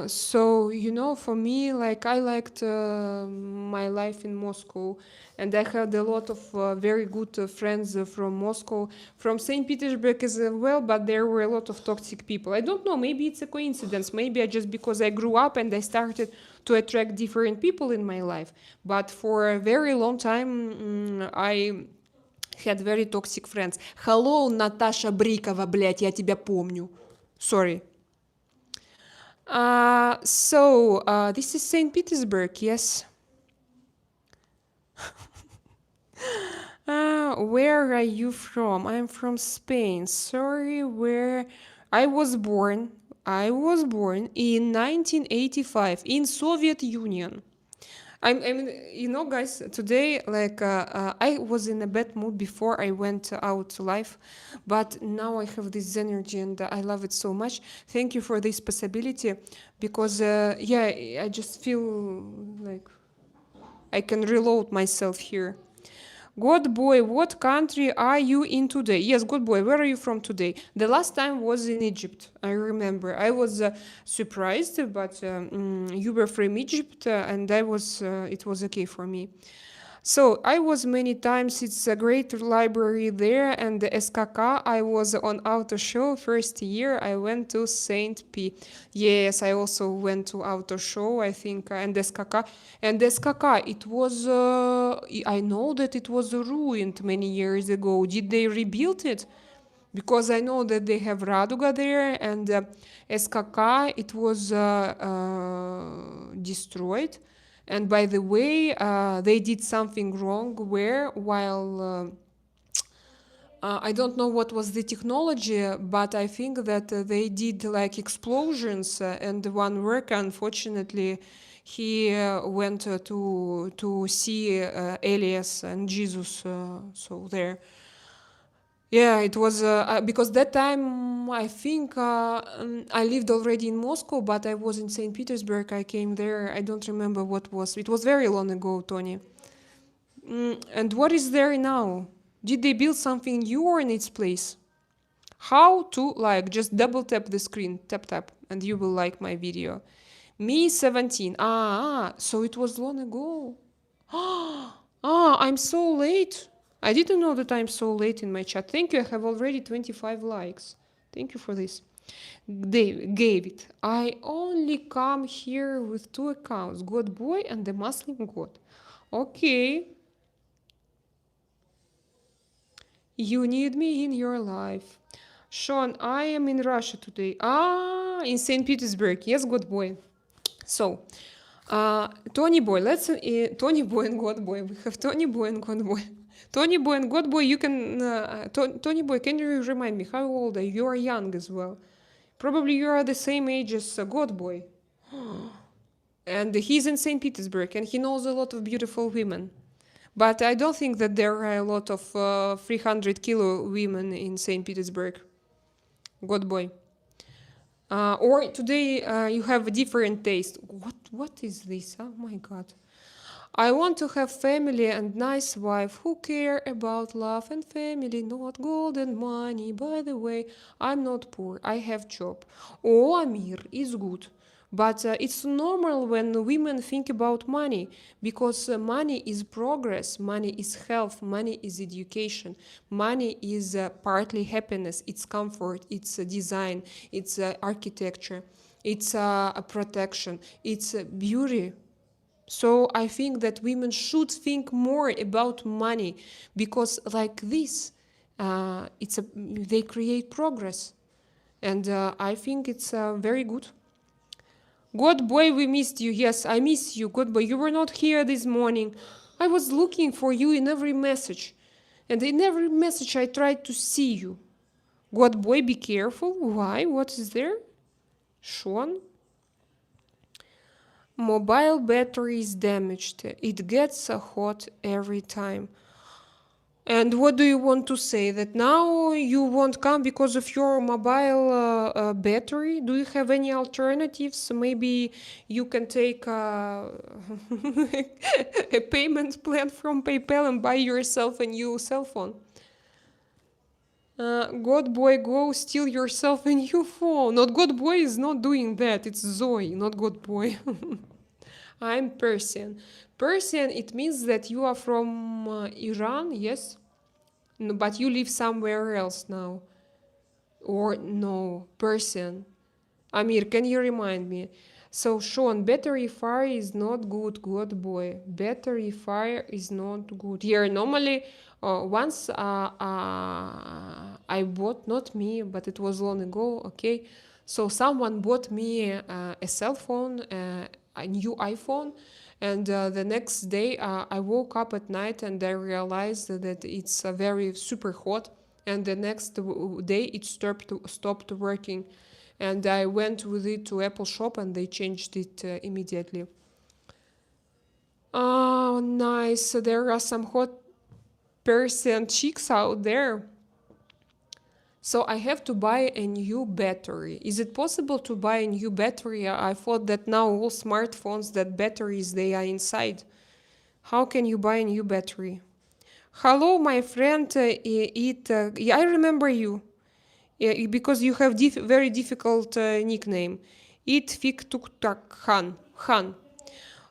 So for me, like, I liked my life in Moscow, and I had a lot of very good friends from Moscow, from St. Petersburg as well, but there were a lot of toxic people. I don't know, maybe it's a coincidence, maybe I just because I grew up and I started to attract different people in my life, but for a very long time I had very toxic friends. Hello, Natasha Брикова, блядь, я тебя помню. Sorry. This is St. Petersburg, yes. Where are you from? I'm from Spain. Sorry, where I was born. I was born in 1985 in Soviet Union. I mean, guys, today, like, I was in a bad mood before I went out live, but now I have this energy and I love it so much. Thank you for this possibility, because, I just feel like I can reload myself here. God boy, what country are you in today? Yes, God boy, where are you from today? The last time was in Egypt, I remember. I was surprised, but you were from Egypt, and it was okay for me. So I was many times. It's a great library there, and the SKK. I was on auto show first year. I went to Saint P. Yes, I also went to auto show. I think and SKK. And SKK. It was. I know that it was ruined many years ago. Did they rebuild it? Because I know that they have Raduga there, and SKK. It was destroyed. And by the way, they did something wrong while I don't know what was the technology, but I think that they did like explosions, and one worker, unfortunately, he went to see Elias and Jesus. So there. Yeah, it was because that time I think I lived already in Moscow, but I was in St. Petersburg. I came there. I don't remember what was. It was very long ago, Tony. And what is there now? Did they build something new or in its place? How to like? Just double tap the screen, tap, and you will like my video. Me 17. So it was long ago. I'm so late. I didn't know that I'm so late in my chat. Thank you. I have already 25 likes. Thank you for this. Gave it. I only come here with 2 accounts, God Boy and the Muslim God. Okay. You need me in your life. Sean, I am in Russia today. In St. Petersburg. Yes, God Boy. So, Tony Boy, Tony Boy and God Boy. We have Tony Boy and God Boy. Tony Boy and God Boy, you can... Tony Boy, can you remind me, how old are you? You are young as well. Probably you are the same age as God Boy. And he's in St. Petersburg, and he knows a lot of beautiful women. But I don't think that there are a lot of 300 kilo women in St. Petersburg. God Boy. Or today you have a different taste. What is this? Oh my God. I want to have family and nice wife who care about love and family, not gold and money. By the way, I'm not poor. I have job. Oh, Amir is good. But it's normal when women think about money because money is progress, money is health, money is education, money is partly happiness, it's comfort, it's design, it's architecture, it's a protection, it's beauty. So I think that women should think more about money because like this, they create progress, and I think it's very good. God boy, we missed you. Yes, I miss you. God boy, you were not here this morning. I was looking for you in every message, and in every message I tried to see you. God boy, be careful. Why? What is there? Sean? Mobile battery is damaged. It gets hot every time. And what do you want to say? That now you won't come because of your mobile battery? Do you have any alternatives? Maybe you can take a payment plan from PayPal and buy yourself a new cell phone. God boy, go steal yourself a new phone. Not God boy is not doing that. It's Zoe, not God boy. I'm Persian. Persian, it means that you are from Iran, yes? No, but you live somewhere else now. Or no, Persian. Amir, can you remind me? So, Sean, battery fire is not good, good boy. Battery fire is not good. Here, normally, once I bought, not me, but it was long ago, okay? So, someone bought me a cell phone, a new iPhone, and the next day I woke up at night and I realized that it's very super hot, and the next day it stopped working, and I went with it to Apple shop and they changed it immediately. Oh, nice. So there are some hot Persian chicks out there. So I have to buy a new battery. Is it possible to buy a new battery? I thought that now all smartphones, that batteries, they are inside. How can you buy a new battery? Hello, my friend. Yeah, I remember you. Yeah, because you have very difficult nickname. It Fik Tuk Tak Han. Han.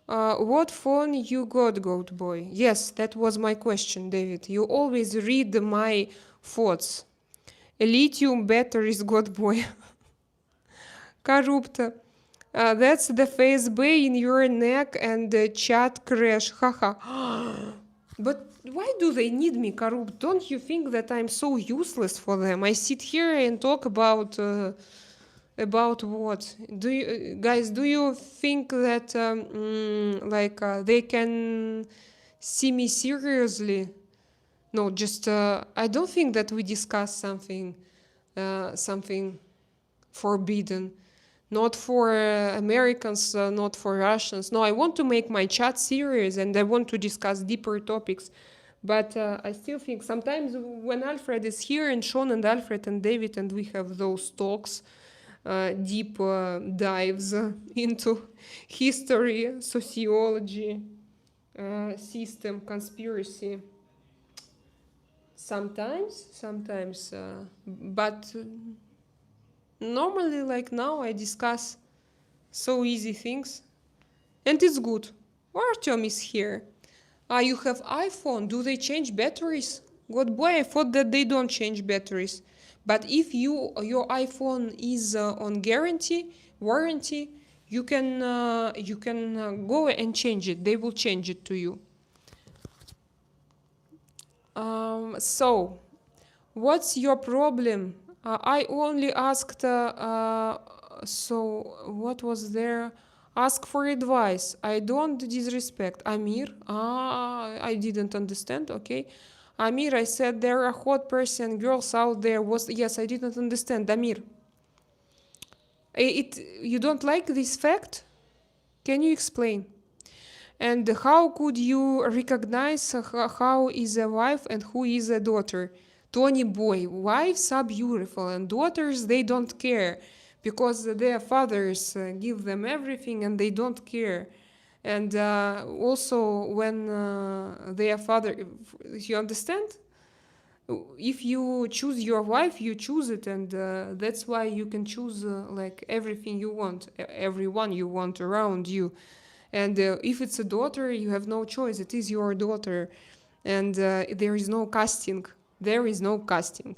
What phone you got, Goat Boy? Yes, that was my question, David. You always read my thoughts. Lithium batteries, God Boy. Corrupt. That's the face bay in your neck and the chat crash. Haha. But why do they need me, Karup? Don't you think that I'm so useless for them? I sit here and talk about what? Do you guys? Do you think that they can see me seriously? No, just I don't think that we discuss something forbidden. Not for Americans, not for Russians. No, I want to make my chat serious and I want to discuss deeper topics. But I still think sometimes when Alfred is here and Sean and Alfred and David and we have those talks, deep dives into history, sociology, system, conspiracy. Sometimes, but normally, like now, I discuss so easy things, and it's good. Artyom is here. You have iPhone. Do they change batteries? God boy, I thought that they don't change batteries. But if your iPhone is on warranty, you can go and change it. They will change it to you. So, what's your problem? I only asked, so what was there? Ask for advice. I don't disrespect. Amir? I didn't understand. Okay. Amir, I said there are hot Persian girls out there. Yes, I didn't understand. Amir. You don't like this fact? Can you explain? And how could you recognize how is a wife and who is a daughter? Tony boy, wives are beautiful and daughters, they don't care because their fathers give them everything and they don't care. And also when their father, you understand, if you choose your wife, you choose it, and that's why you can choose like everything you want, everyone you want around you. And if it's a daughter, you have no choice, it is your daughter. And there is no casting, there is no casting.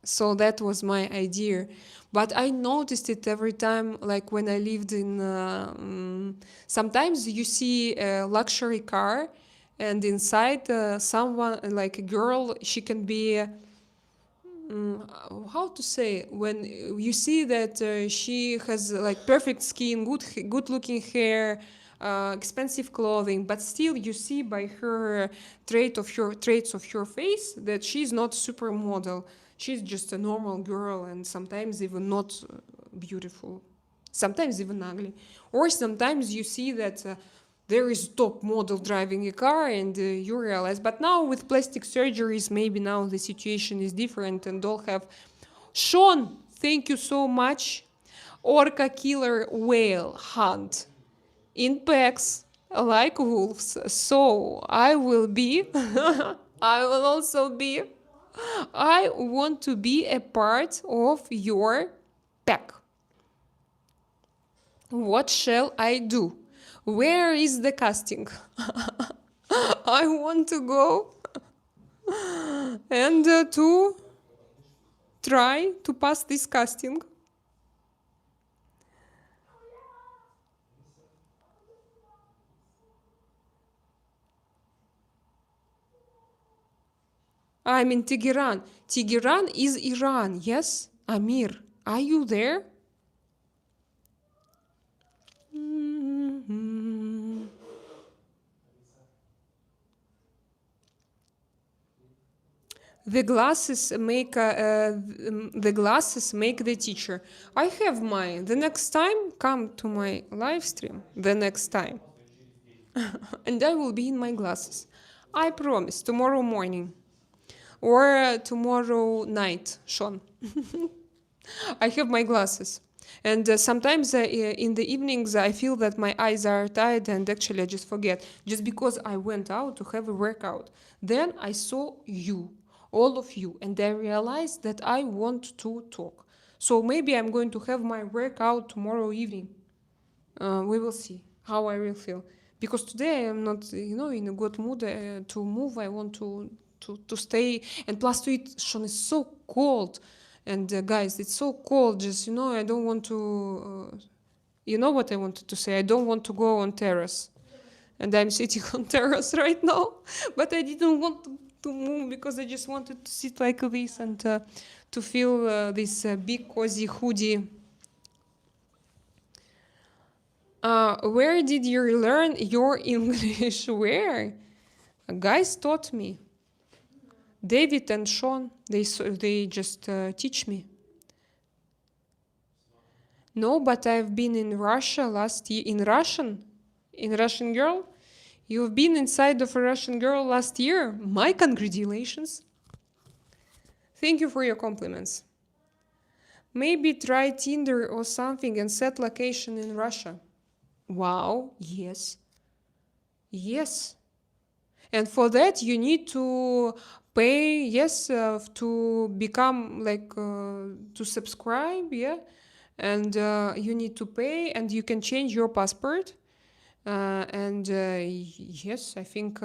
So that was my idea, but I noticed it every time, like when I lived in sometimes you see a luxury car, and inside someone, like a girl, she can be how to say, when you see that she has like perfect skin, good looking hair, expensive clothing, but still you see by her traits of her face that she's not supermodel. She's just a normal girl, and sometimes even not beautiful, sometimes even ugly. Or sometimes you see that there is top model driving a car, and you realize, but now with plastic surgeries, maybe now the situation is different and all have. Sean, thank you so much. Orca killer whale hunt in packs like wolves. So I will be, I will also be, I want to be a part of your pack. What shall I do? Where is the casting? I want to go and to try to pass this casting. I'm in Tehran. Tehran is Iran, yes? Amir, are you there? The glasses make the teacher. I have mine. The next time, come to my live stream. The next time, and I will be in my glasses. I promise. Tomorrow morning or tomorrow night, Sean. I have my glasses. And sometimes in the evenings, I feel that my eyes are tired, and actually I just forget. Just because I went out to have a workout. Then I saw you, all of you, and I realized that I want to talk. So maybe I'm going to have my workout tomorrow evening. We will see how I will feel. Because today I'm not, in a good mood to move. I want to stay. And plus to it, Sean, is so cold. And guys, it's so cold. Just, I don't want to... you know what I wanted to say? I don't want to go on terrace. And I'm sitting on terrace right now. But I didn't want to move because I just wanted to sit like this and to feel this big cozy hoodie. Where did you learn your English? Where? Guys taught me. David and Sean, they just teach me. No, but I've been in Russia last year. In Russian girl? You've been inside of a Russian girl last year? My congratulations. Thank you for your compliments. Maybe try Tinder or something and set location in Russia. Wow, yes. Yes. And for that, you need to pay, yes, to become like, to subscribe, yeah. And you need to pay, and you can change your passport. And yes, I think...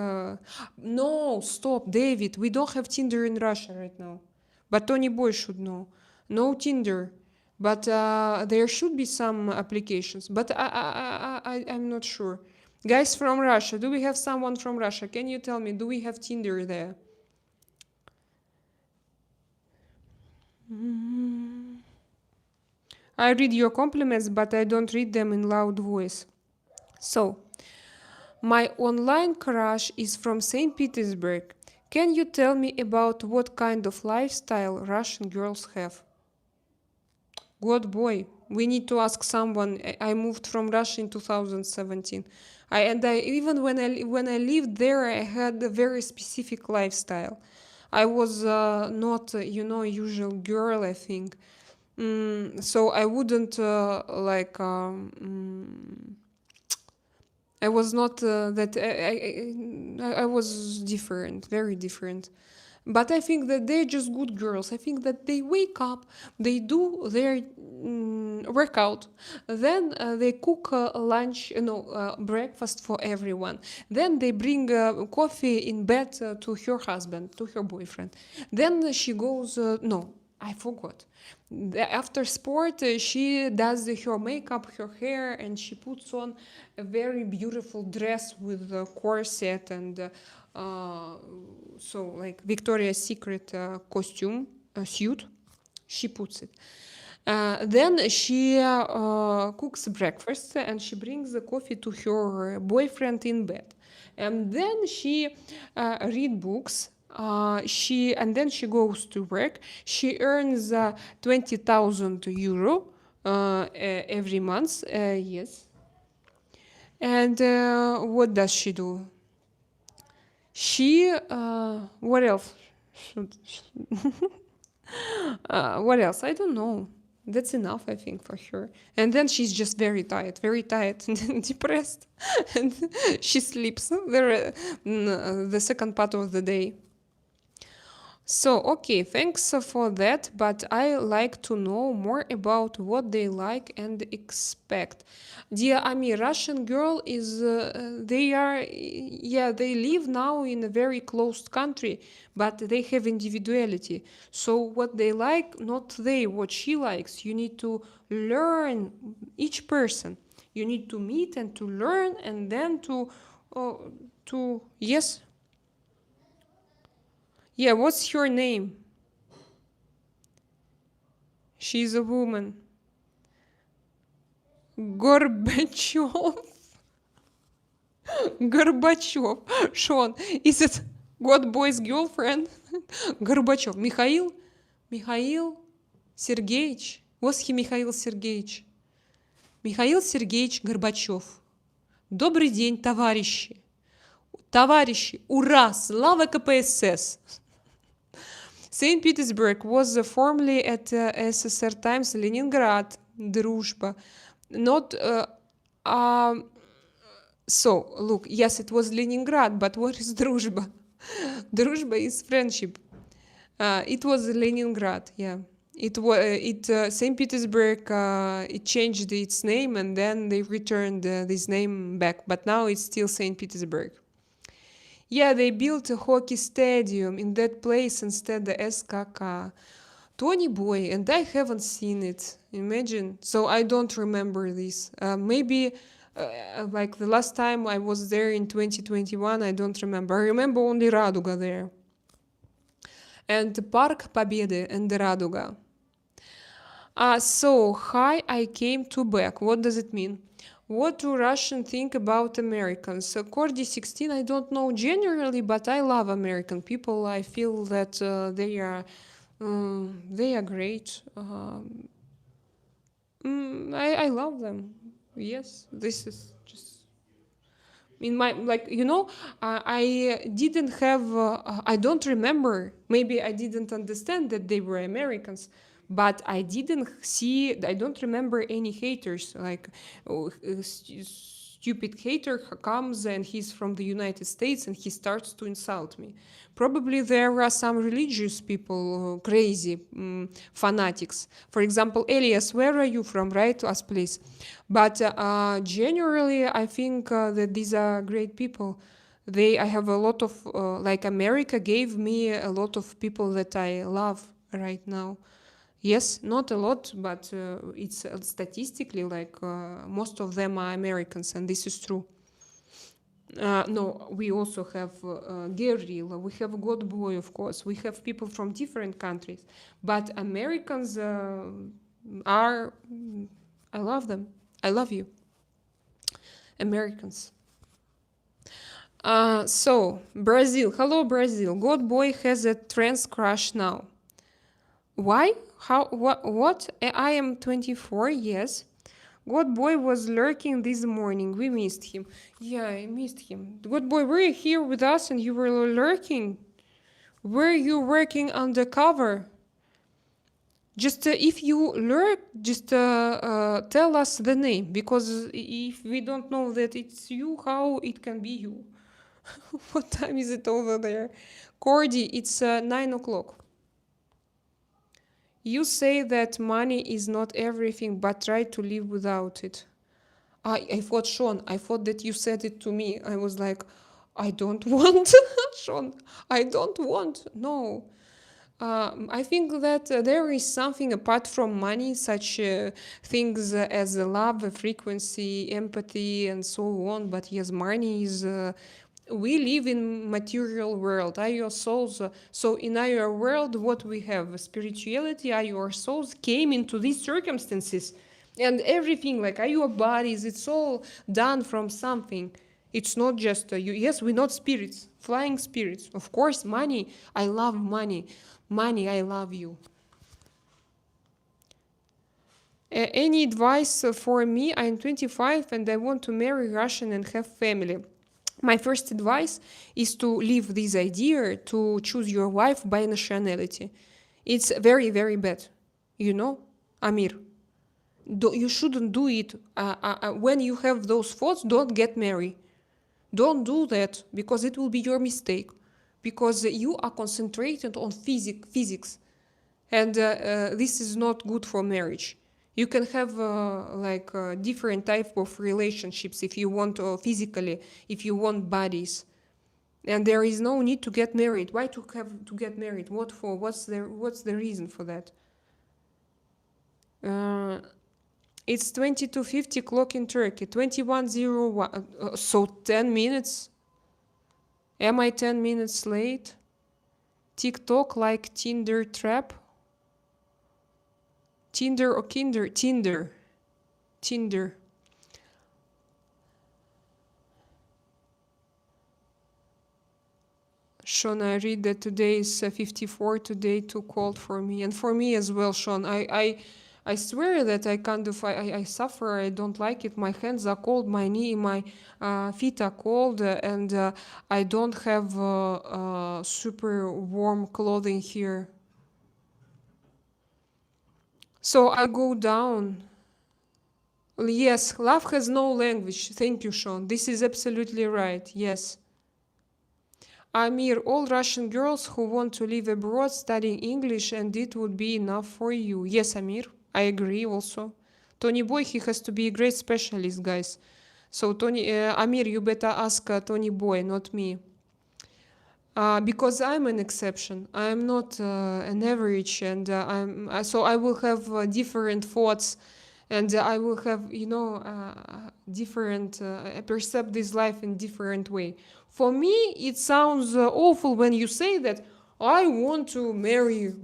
no, stop, David, we don't have Tinder in Russia right now. But Tony Boy should know. No Tinder. But there should be some applications. But I'm not sure. Guys from Russia, do we have someone from Russia? Can you tell me, do we have Tinder there? I read your compliments, but I don't read them in loud voice. So, my online crush is from St. Petersburg. Can you tell me about what kind of lifestyle Russian girls have? Good boy. We need to ask someone. I moved from Russia in 2017. Even when I lived there, I had a very specific lifestyle. I was not, usual girl, I think. So I wouldn't I was not that I was different, very different. But I think that they're just good girls. I think that they wake up, they do their workout, then they cook lunch, breakfast for everyone. Then they bring coffee in bed to her husband, to her boyfriend. Then she goes, no, I forgot. After sport, she does her makeup, her hair, and she puts on a very beautiful dress with a corset and so like Victoria's Secret costume suit. She puts it. Then she cooks breakfast and she brings the coffee to her boyfriend in bed. And then she read books. She and then she goes to work. She earns 20,000 euro every month. Yes. And what does she do? She what else? What else? I don't know. That's enough, I think, for her. And then she's just very tired and depressed, and she sleeps the second part of the day. So, okay, thanks for that, but I like to know more about what they like and expect. Dear Ami, Russian girl is, they are, yeah, they live now in a very closed country, but they have individuality. So what they like, not they, what she likes. You need to learn each person. You need to meet and to learn and then yes, yeah, what's your name? She's a woman. Gorbachev. Gorbachev. Sean, is it God boy's girlfriend? Gorbachev. Mikhail? Mikhail Sergeyevich. What's he, Mikhail Sergeyevich? Михаил Сергеевич Горбачев. Добрый день, товарищи. Товарищи, ура, слава КПСС. St. Petersburg was formerly at SSR times Leningrad, Дружба. Not, so, look, yes, it was Leningrad, but what is Дружба? Дружба is friendship. It was Leningrad, yeah. St. Petersburg, it changed its name and then they returned this name back, but now it's still St. Petersburg. Yeah, they built a hockey stadium in that place instead the SKK. Tony Boy, and I haven't seen it. Imagine. So I don't remember this. Maybe like the last time I was there in 2021, I don't remember. I remember only Raduga there. And Park Победы and the Raduga. So, hi, I came to back. What does it mean? What do Russians think about Americans? Cordy 16, I don't know generally, but I love American people. I feel that they are great. I love them. Yes, this is just in my I didn't have. I don't remember. Maybe I didn't understand that they were Americans. But I didn't see, I don't remember any haters, like stupid hater comes and he's from the United States and he starts to insult me. Probably there are some religious people, crazy fanatics. For example, Elias, where are you from? Write to us, please. But generally, I think that these are great people. I have a lot of, like America gave me a lot of people that I love right now. Yes, not a lot, but it's statistically like most of them are Americans, and this is true. No, we also have guerrilla, we have God Boy, of course, we have people from different countries, but Americans are, I love them. I love you, Americans. So, Brazil, hello Brazil, God Boy has a trans crush now. Why? How? What? I am 24, yes. God Boy was lurking this morning. We missed him. Yeah, I missed him. God Boy, were you here with us and you were lurking? Were you working undercover? Just if you learn, just tell us the name, because if we don't know that it's you, how it can be you? What time is it over there? Cordy, it's 9 o'clock. You say that money is not everything, but try to live without it. I thought, Sean, I thought that you said it to me. I was like, I don't want, Sean, I don't want. No. I think that there is something apart from money, such things as love, frequency, empathy, and so on. But yes, money is. We live in material world. Are your souls? So in our world, what we have, spirituality. Are your souls came into these circumstances, and everything like are your bodies. It's all done from something. It's not just you. Yes, we're not spirits, flying spirits. Of course, money. I love money. Money, I love you. Any advice for me? I'm 25 and I want to marry Russian and have family. My first advice is to leave this idea to choose your wife by nationality. It's very, very bad. You know, Amir. You shouldn't do it. When you have those thoughts, don't get married. Don't do that, because it will be your mistake. Because you are concentrated on physics. And this is not good for marriage. You can have different type of relationships if you want physically, if you want bodies. And there is no need to get married. Why to have to get married? What for? What's the reason for that? It's 22:50 clock in Turkey. 21:01. So 10 minutes. Am I 10 minutes late? TikTok like Tinder trap? Tinder or Kinder? Tinder. Tinder. Sean, I read that today is 54. Today too cold for me. And for me as well, Sean. I swear that I kind of, I suffer, I don't like it. My hands are cold, my knee, my feet are cold, and I don't have super warm clothing here. So I go down. Yes, love has no language. Thank you, Sean. This is absolutely right. Yes. Amir, all Russian girls who want to live abroad studying English, and it would be enough for you. Yes, Amir, I agree also. Tony Boy, he has to be a great specialist, guys. So Amir, you better ask Tony Boy, not me. Because I'm an exception. I'm not an average, and so I will have different thoughts, and I will have different. I perceive this life in different way. For me, it sounds awful when you say that I want to marry.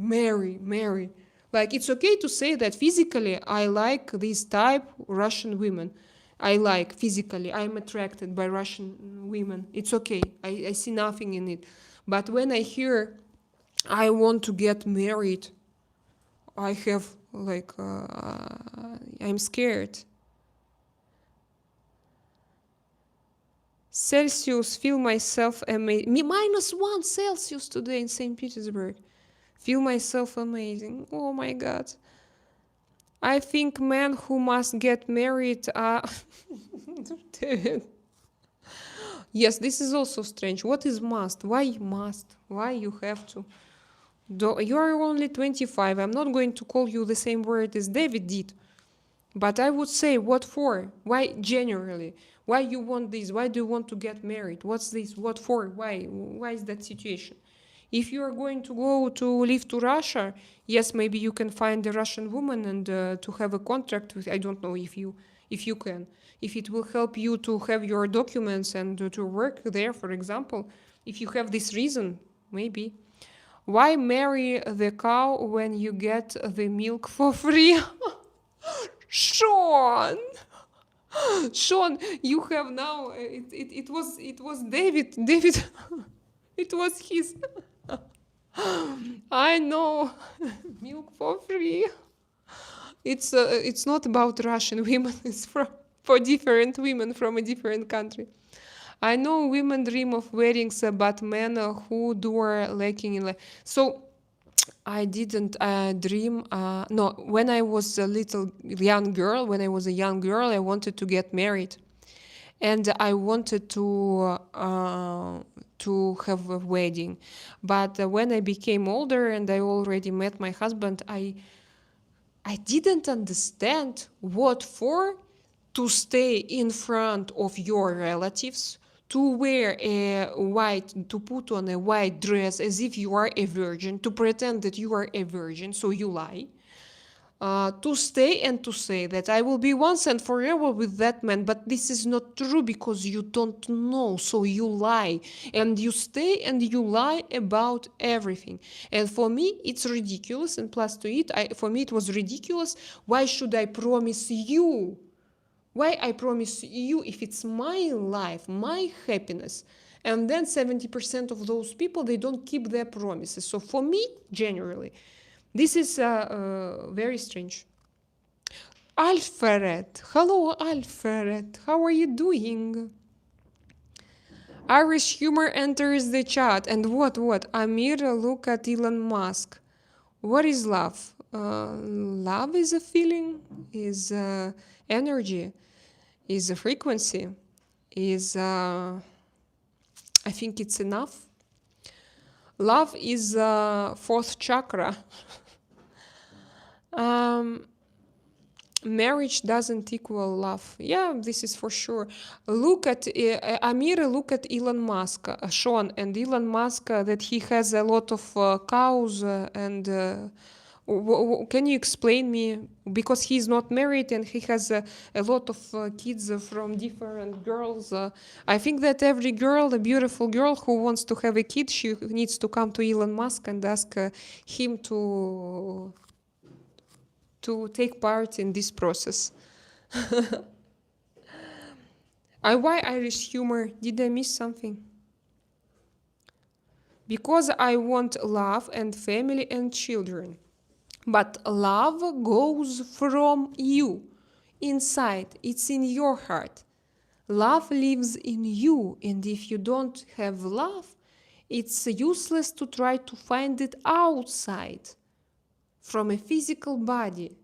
Like it's okay to say that physically I like this type Russian women. I like physically. I'm attracted by Russian women. It's okay. I see nothing in it. But when I hear I want to get married, I have I'm scared. Celsius, feel myself amazing. -1 Celsius today in St. Petersburg. Feel myself amazing. Oh my God. I think men who must get married are... Yes, this is also strange. What is must? Why must? Why you have to? You are only 25. I'm not going to call you the same word as David did. But I would say, what for? Why generally? Why you want this? Why do you want to get married? What's this? What for? Why? Why is that situation? If you are going to go to live to Russia, yes, maybe you can find a Russian woman and to have a contract with. I don't know if you can. If it will help you to have your documents and to work there, for example, if you have this reason, maybe. Why marry the cow when you get the milk for free? Sean, you have now. It was David. It was his. I know, milk for free. It's not about Russian women. It's for different women from a different country. I know women dream of weddings, but men who do are lacking in life. So I didn't dream. No, when I was a little young girl, when I was a young girl, I wanted to get married, and I wanted to have a wedding. But when I became older and I already met my husband, I didn't understand what for to stay in front of your relatives, to wear a white, to put on a white dress as if you are a virgin, to pretend that you are a virgin, so you lie, to stay and to say that I will be once and forever with that man, but this is not true because you don't know, so you lie. And you stay and you lie about everything. And for me, it's ridiculous. And plus to it, for me, it was ridiculous. Why should I promise you? Why I promise you if it's my life, my happiness? And then 70% of those people, they don't keep their promises. So for me, generally, this is very strange. Alfred, hello Alfred, how are you doing? Irish humor enters the chat. And what? Amira, look at Elon Musk. What is love? Love is a feeling, is energy, is a frequency, is, I think it's enough. Love is fourth chakra. Marriage doesn't equal love. Yeah, this is for sure. Look at Amira, look at Elon Musk, Sean, and Elon Musk, that he has a lot of cows and can you explain me? Because he's not married and he has a lot of kids from different girls. I think that every girl, a beautiful girl who wants to have a kid, she needs to come to Elon Musk and ask him to take part in this process. Why Irish humor? Did I miss something? Because I want love and family and children. But love goes from you, inside. It's in your heart. Love lives in you, and if you don't have love, it's useless to try to find it outside, from a physical body.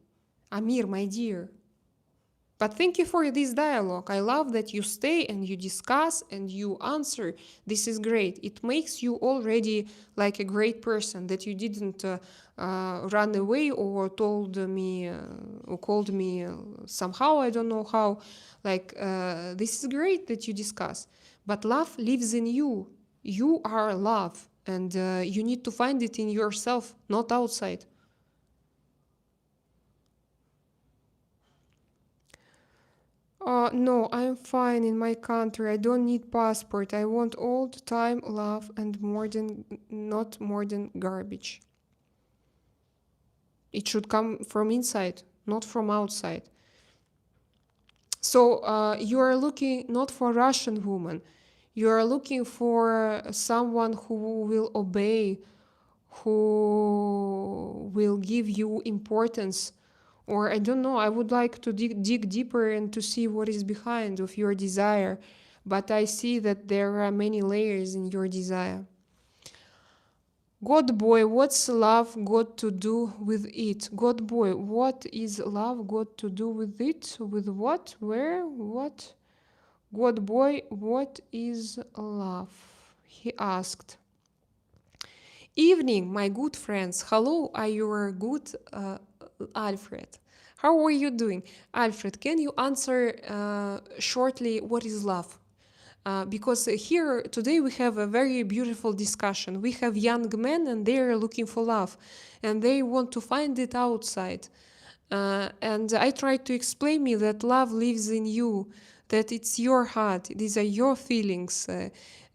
Amir, my dear. But thank you for this dialogue. I love that you stay and you discuss and you answer. This is great. It makes you already like a great person, that you didn't run away or told me or called me somehow, I don't know how. Like, this is great that you discuss. But love lives in you. You are love, and you need to find it in yourself, not outside. No, I'm fine in my country. I don't need passport. I want old time love and not modern garbage. It should come from inside, not from outside. So you are looking not for Russian woman. You are looking for someone who will obey, who will give you importance. Or I don't know, I would like to dig deeper and to see what is behind of your desire. But I see that there are many layers in your desire. God boy, what's love got to do with it? God boy, what is love got to do with it? With what? Where? What? God boy, what is love? He asked. Evening, my good friends. Hello, are you good, Alfred? How are you doing? Alfred, can you answer shortly what is love? Because here today we have a very beautiful discussion. We have young men and they are looking for love and they want to find it outside. And I try to explain me that love lives in you, that it's your heart, these are your feelings,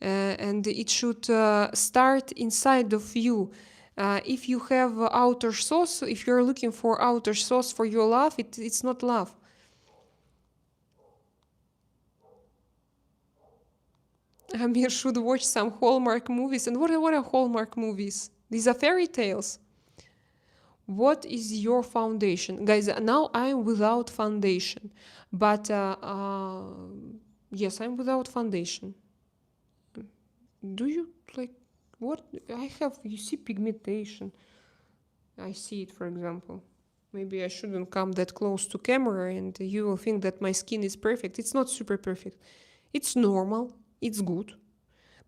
and it should start inside of you. If you have outer source, if you're looking for outer source for your love, it's not love. Amir should watch some Hallmark movies. And what are Hallmark movies? These are fairy tales. What is your foundation? Guys, now I'm without foundation. But yes, I'm without foundation. Do you like what? I have, you see, pigmentation. I see it, for example. Maybe I shouldn't come that close to camera and you will think that my skin is perfect. It's not super perfect. It's normal. It's good.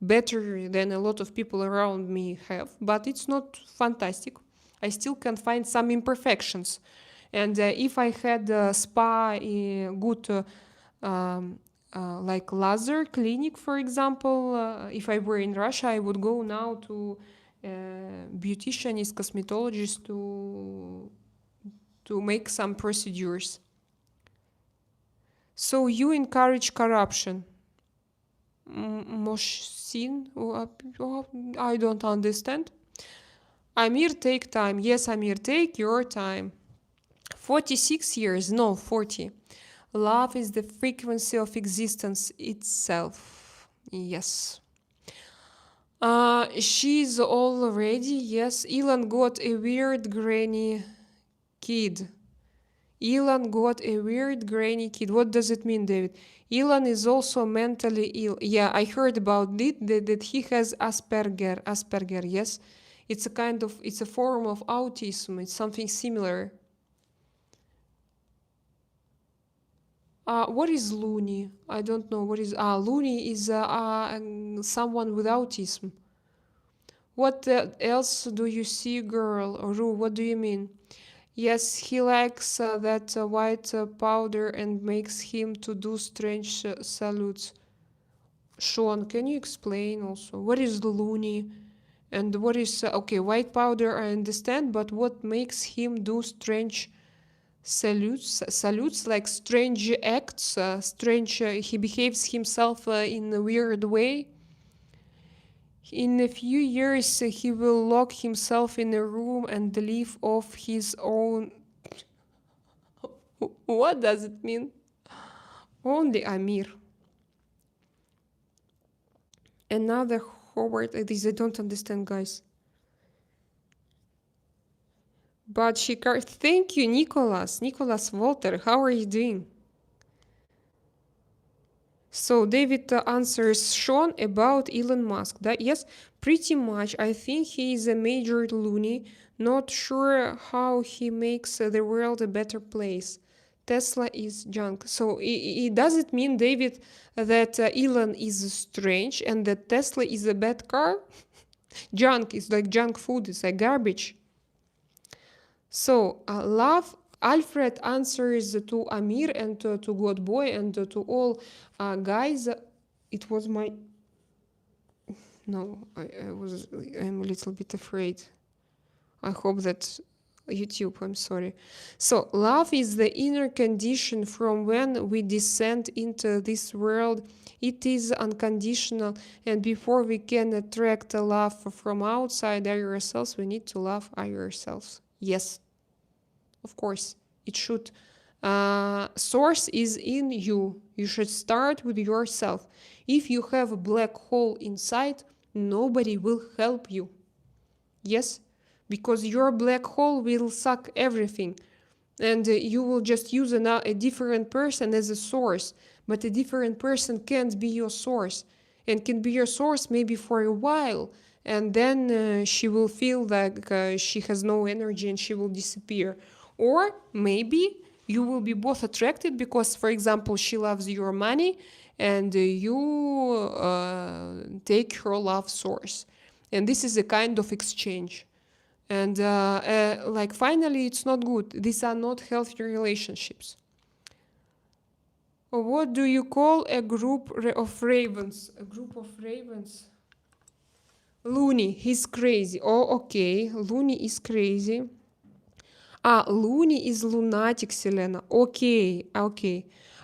Better than a lot of people around me have, but it's not fantastic. I still can find some imperfections. And if I had a spa, good, like laser clinic, for example, if I were in Russia, I would go now to beauticianist, cosmetologist to make some procedures. So you encourage corruption. Moshin? I don't understand. Amir, take time. Yes, Amir, take your time. 46 years, no, 40. Love is the frequency of existence itself. Yes. She's already, yes. Elon got a weird granny kid. Elon got a weird granny kid. What does it mean, David? Elon is also mentally ill. Yeah, I heard about it, that he has Asperger. Asperger, yes. It's a form of autism. It's something similar. What is loony? I don't know. What is loony is someone with autism. What else do you see, girl? Ru, what do you mean? Yes, he likes that white powder and makes him to do strange salutes. Sean, can you explain also? What is loony? And what is... okay, white powder I understand, but what makes him do strange salutes like strange acts, he behaves himself in a weird way? In a few years he will lock himself in a room and live off his own... What does it mean? Only Amir. Another Howard like this. I don't understand, guys. But she can't... Thank you, Nicholas. Nicholas Walter, how are you doing? So David answers Sean about Elon Musk. That, yes, pretty much. I think he is a major loony. Not sure how he makes the world a better place. Tesla is junk. So does it mean, David, that Elon is strange and that Tesla is a bad car? Junk is like junk food. It's like garbage. So love... Alfred answers to Amir and to God Boy and to all guys. It was my... No, I'm a little bit afraid. I hope that YouTube, I'm sorry. So love is the inner condition from when we descend into this world. It is unconditional, and before we can attract a love from outside ourselves, we need to love ourselves. Yes. Of course, it should. Source is in you. You should start with yourself. If you have a black hole inside, nobody will help you. Yes, because your black hole will suck everything, and you will just use a different person as a source. But a different person can't be your source, and can be your source maybe for a while, and then she will feel like she has no energy and she will disappear. Or maybe you will be both attracted because, for example, she loves your money and you take her love source. And this is a kind of exchange. And like finally, it's not good. These are not healthy relationships. What do you call a group of ravens? A group of ravens? Loony, he's crazy. Oh, okay. Loony is crazy. Loony is lunatic, Selena. Okay.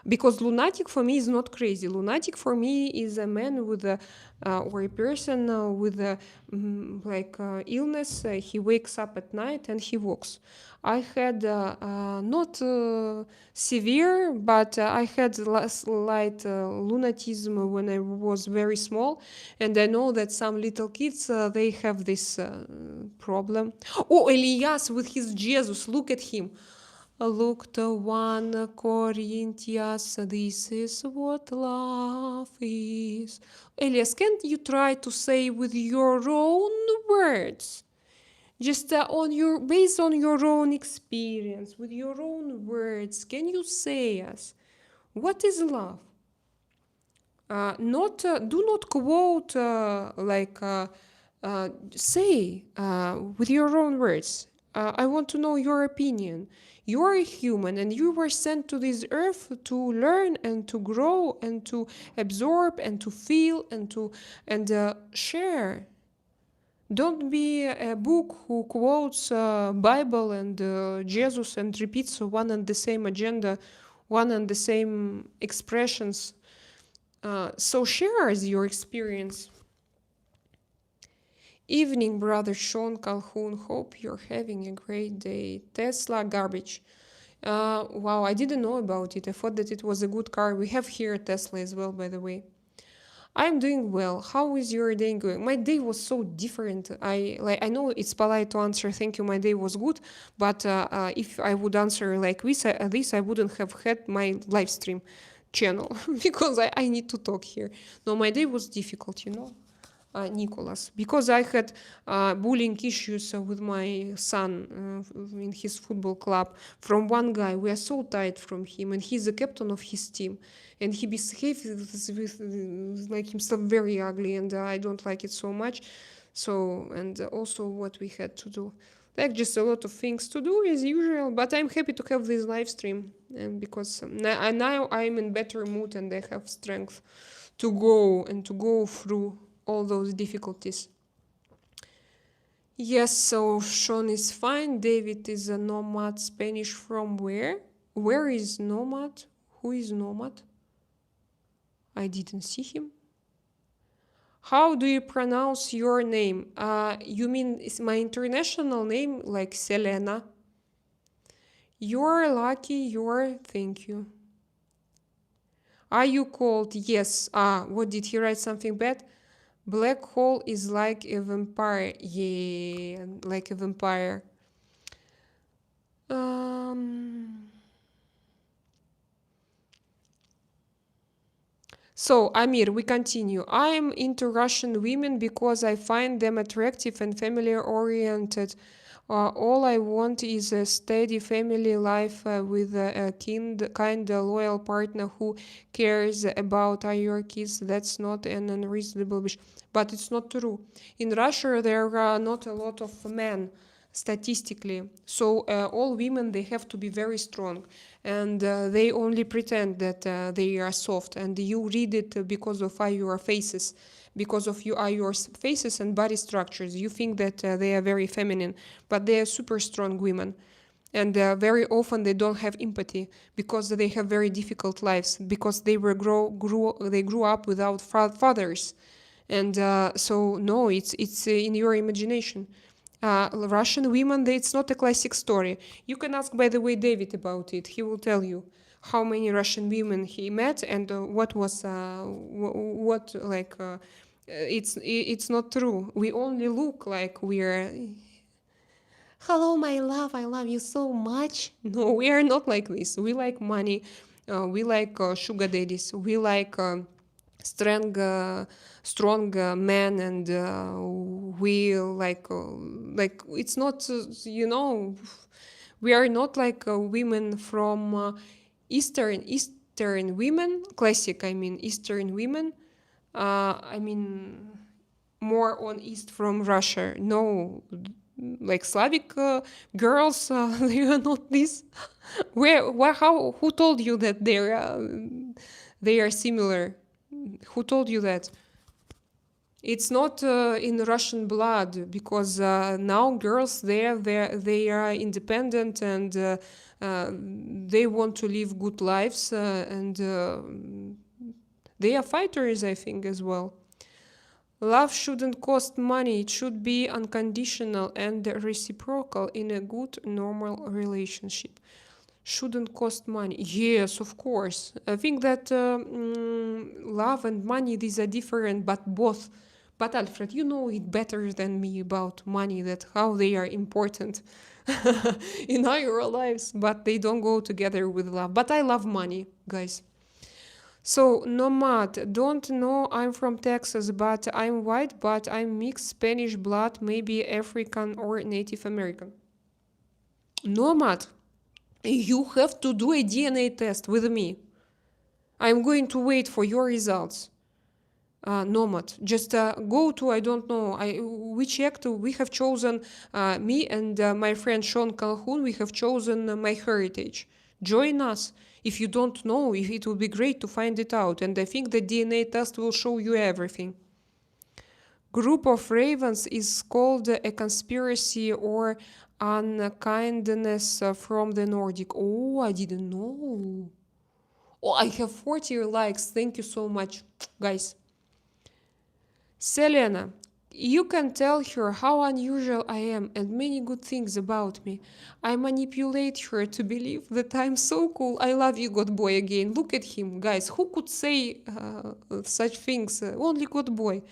Because lunatic for me is not crazy. Lunatic for me is a man with or a person with illness. He wakes up at night and he walks. I had not severe, but I had light lunatism when I was very small, and I know that some little kids they have this problem. Oh, Elias with his Jesus! Look at him. Look to 1 Corinthians, this is what love is. Elias, can't you try to say with your own words? Just based on your own experience, with your own words, can you say us what is love? Not Do not quote say with your own words. I want to know your opinion. You are a human and you were sent to this earth to learn and to grow and to absorb and to feel and share. Don't be a book who quotes Bible and Jesus and repeats one and the same agenda, one and the same expressions. So share us your experience. Evening, brother Sean Calhoun. Hope you're having a great day. Tesla garbage. Wow, I didn't know about it. I thought that it was a good car. We have here Tesla as well, by the way. I'm doing well. How is your day going? My day was so different. I know it's polite to answer thank you. My day was good, but if I would answer like this, I wouldn't have had my live stream channel because I need to talk here. No, my day was difficult, Nicholas, because I had bullying issues with my son in his football club from one guy. We are so tired from him, and he's the captain of his team, and he behaves with like himself very ugly, and I don't like it so much. So, and also what we had to do, like just a lot of things to do as usual. But I'm happy to have this live stream, and because now I'm in better mood and I have strength to go through all those difficulties. Yes, so Sean is fine. David is a nomad. Spanish from where? Where is nomad? Who is nomad? I didn't see him. How do you pronounce your name? You mean is my international name like Selena? You're lucky. Thank you. Are you cold? Yes. What did he write? Something bad? Black hole is like a vampire. Yeah, like a vampire. So, Amir, we continue. I am into Russian women because I find them attractive and family-oriented. All I want is a steady family life with a kind, loyal partner who cares about your kids. That's not an unreasonable wish. But it's not true. In Russia, there are not a lot of men, statistically. So all women, they have to be very strong. And they only pretend that they are soft. And you read it because of your faces. Because of your faces and body structures. You think that they are very feminine. But they are super strong women. And very often they don't have empathy because they have very difficult lives. Because they grew up without fathers. And so no, it's in your imagination. Russian women, it's not a classic story. You can ask, by the way, David about it. He will tell you how many Russian women he met and what was it's not true. We only look like we're hello, my love, I love you so much. No, we are not like this. We like money. We like sugar daddies. We like strong men, and we like it's not we are not like women from Eastern women, classic. I mean Eastern women. I mean more on east from Russia. No, like Slavic girls, they are not this. Who told you that they are similar? Who told you that? It's not in Russian blood, because now girls they are independent, and they want to live good lives, and they are fighters, I think, as well. Love shouldn't cost money. It should be unconditional and reciprocal in a good, normal relationship. Shouldn't cost money. Yes, of course. I think that love and money, these are different, but both. But Alfred, you know it better than me about money, that how they are important in our lives, but they don't go together with love. But I love money, guys. So, nomad, don't know, I'm from Texas, but I'm white, but I'm mixed Spanish blood, maybe African or Native American. Nomad, you have to do a DNA test with me. I'm going to wait for your results. Nomad, just go to, I don't know, we checked, we have chosen, me and my friend Sean Calhoun, we have chosen My Heritage. Join us. If you don't know, if it would be great to find it out, and I think the DNA test will show you everything. Group of ravens is called a conspiracy or unkindness from the Nordic. Oh, I didn't know. Oh, I have 40 likes. Thank you so much, guys. Selena, you can tell her how unusual I am and many good things about me. I manipulate her to believe that I'm so cool. I love you, God boy, again. Look at him, guys. Who could say such things? Only God boy.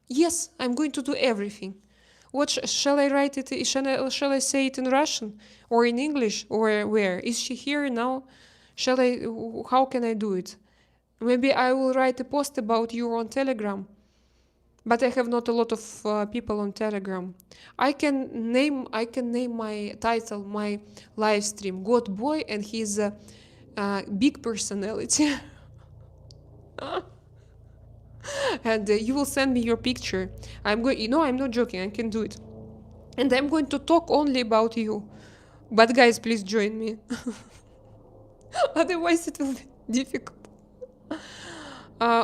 Yes, I'm going to do everything. What shall I write it? Shall I say it in Russian or in English or where? Is she here now? Shall I? How can I do it? Maybe I will write a post about you on Telegram. But I have not a lot of people on Telegram. I can name my title, my live stream, God Boy and his big personality. And you will send me your picture. I'm going. I'm not joking. I can do it. And I'm going to talk only about you. But guys, please join me. Otherwise, it will be difficult.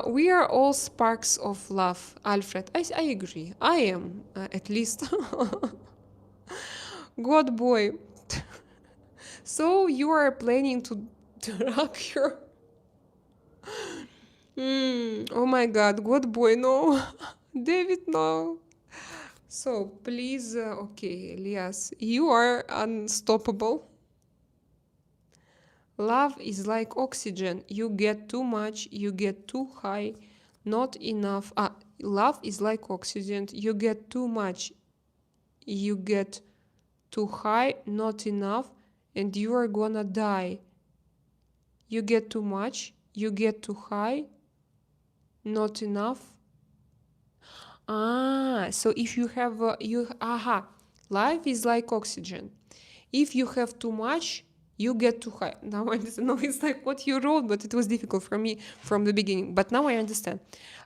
We are all sparks of love, Alfred. I agree. I am, at least. God boy. So you are planning to drag her? Oh my god, God boy, no. David, no. So please, okay, Elias, you are unstoppable. Love is like oxygen. You get too much, you get too high, not enough. Love is like oxygen. You get too much, you get too high, not enough, and you are gonna die. You get too much, you get too high, not enough. So if you have, life is like oxygen. If you have too much, you get too high. Now I understand. No, it's like what you wrote, but it was difficult for me from the beginning. But now I understand.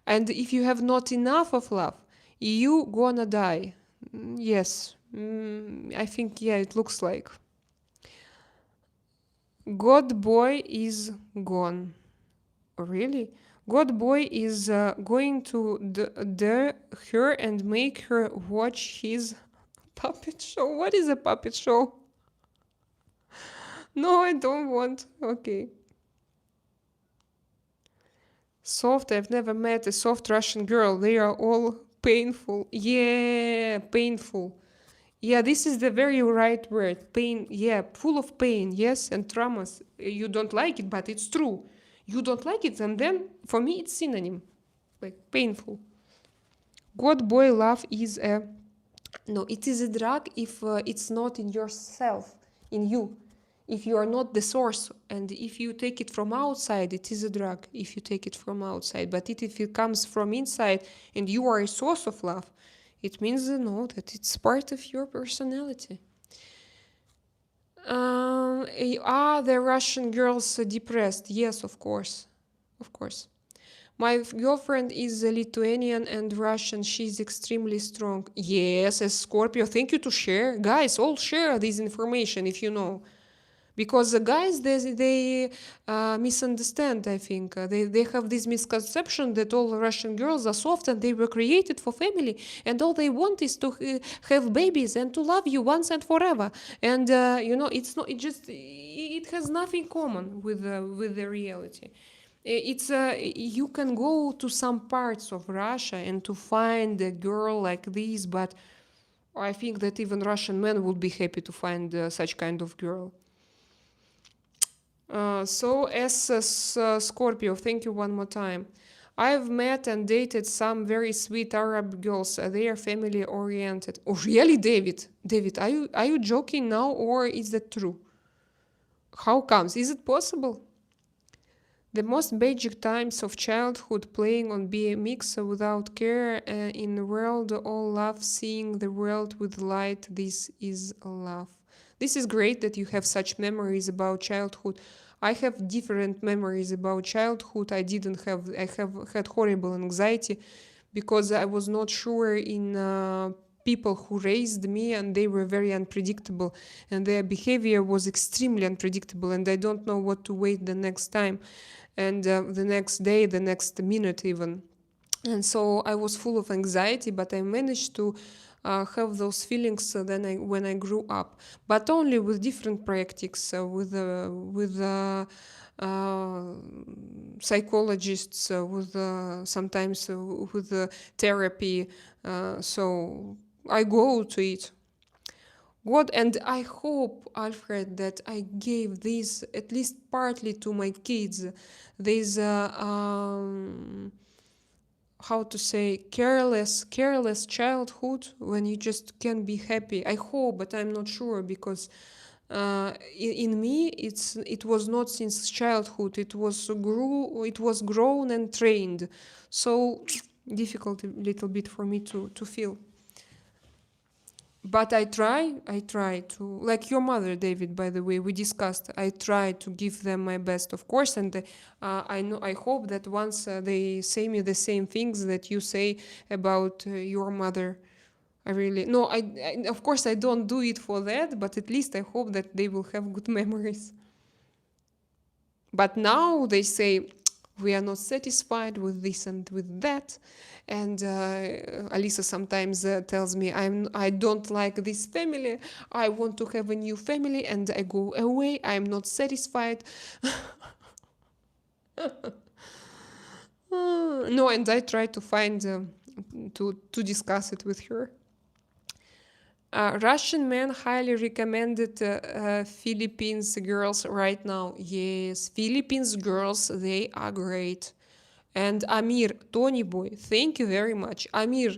And if you have not enough of love, you gonna die. Yes. I think, yeah, it looks like. God boy is gone. Really? God boy is going to dare her and make her watch his puppet show. What is a puppet show? No, I don't want. Okay. Soft, I've never met a soft Russian girl. They are all painful. Yeah, painful. Yeah, this is the very right word. Pain. Yeah, full of pain. Yes, and traumas. You don't like it, but it's true. You don't like it, and then for me, it's synonym. Like painful. God boy love is a. No, it is a drug if it's not in yourself, in you. If you are not the source, and if you take it from outside, it is a drug. If you take it from outside, but if it comes from inside and you are a source of love, it means no, that it's part of your personality. Are the Russian girls depressed? Yes, of course, of course. My girlfriend is Lithuanian and Russian. She's extremely strong. Yes, as Scorpio. Thank you to share. Guys, all share this information if you know. Because the guys, they misunderstand, I think. They have this misconception that all Russian girls are soft and they were created for family. And all they want is to have babies and to love you once and forever. And, it's not, it has nothing common with the reality. It's you can go to some parts of Russia and to find a girl like this, but I think that even Russian men would be happy to find such kind of girl. So as Scorpio, thank you one more time. I've met and dated some very sweet Arab girls. They are family oriented. Oh, really, David? David, are you joking now, or is that true? How comes? Is it possible? The most basic times of childhood, playing on BMX without care in the world, all love, seeing the world with light. This is love. This is great that you have such memories about childhood. I have different memories about childhood. I have had horrible anxiety because I was not sure in people who raised me, and they were very unpredictable, and their behavior was extremely unpredictable, and I don't know what to wait the next time, and the next day, the next minute even. And so I was full of anxiety, but I managed to have those feelings when I grew up, but only with different practices, with psychologists, with sometimes with therapy. So I go to it. God, and I hope, Alfred, that I gave this at least partly to my kids. This how to say, careless childhood when you just can be happy. I hope, but I'm not sure, because in me it was not since childhood. It was grown and trained, so difficult a little bit for me to feel. But I try to, like your mother, David, by the way, we discussed, I try to give them my best, of course, and I hope that once they say me the same things that you say about your mother. I really, no, of course I don't do it for that, but at least I hope that they will have good memories. But now they say, we are not satisfied with this and with that. And Alisa sometimes tells me, I don't like this family. I want to have a new family, and I go away. I'm not satisfied. No, and I try to find to discuss it with her. Russian men highly recommended Philippines girls right now. Yes, Philippines girls, they are great. And Amir, Tony boy, thank you very much. Amir,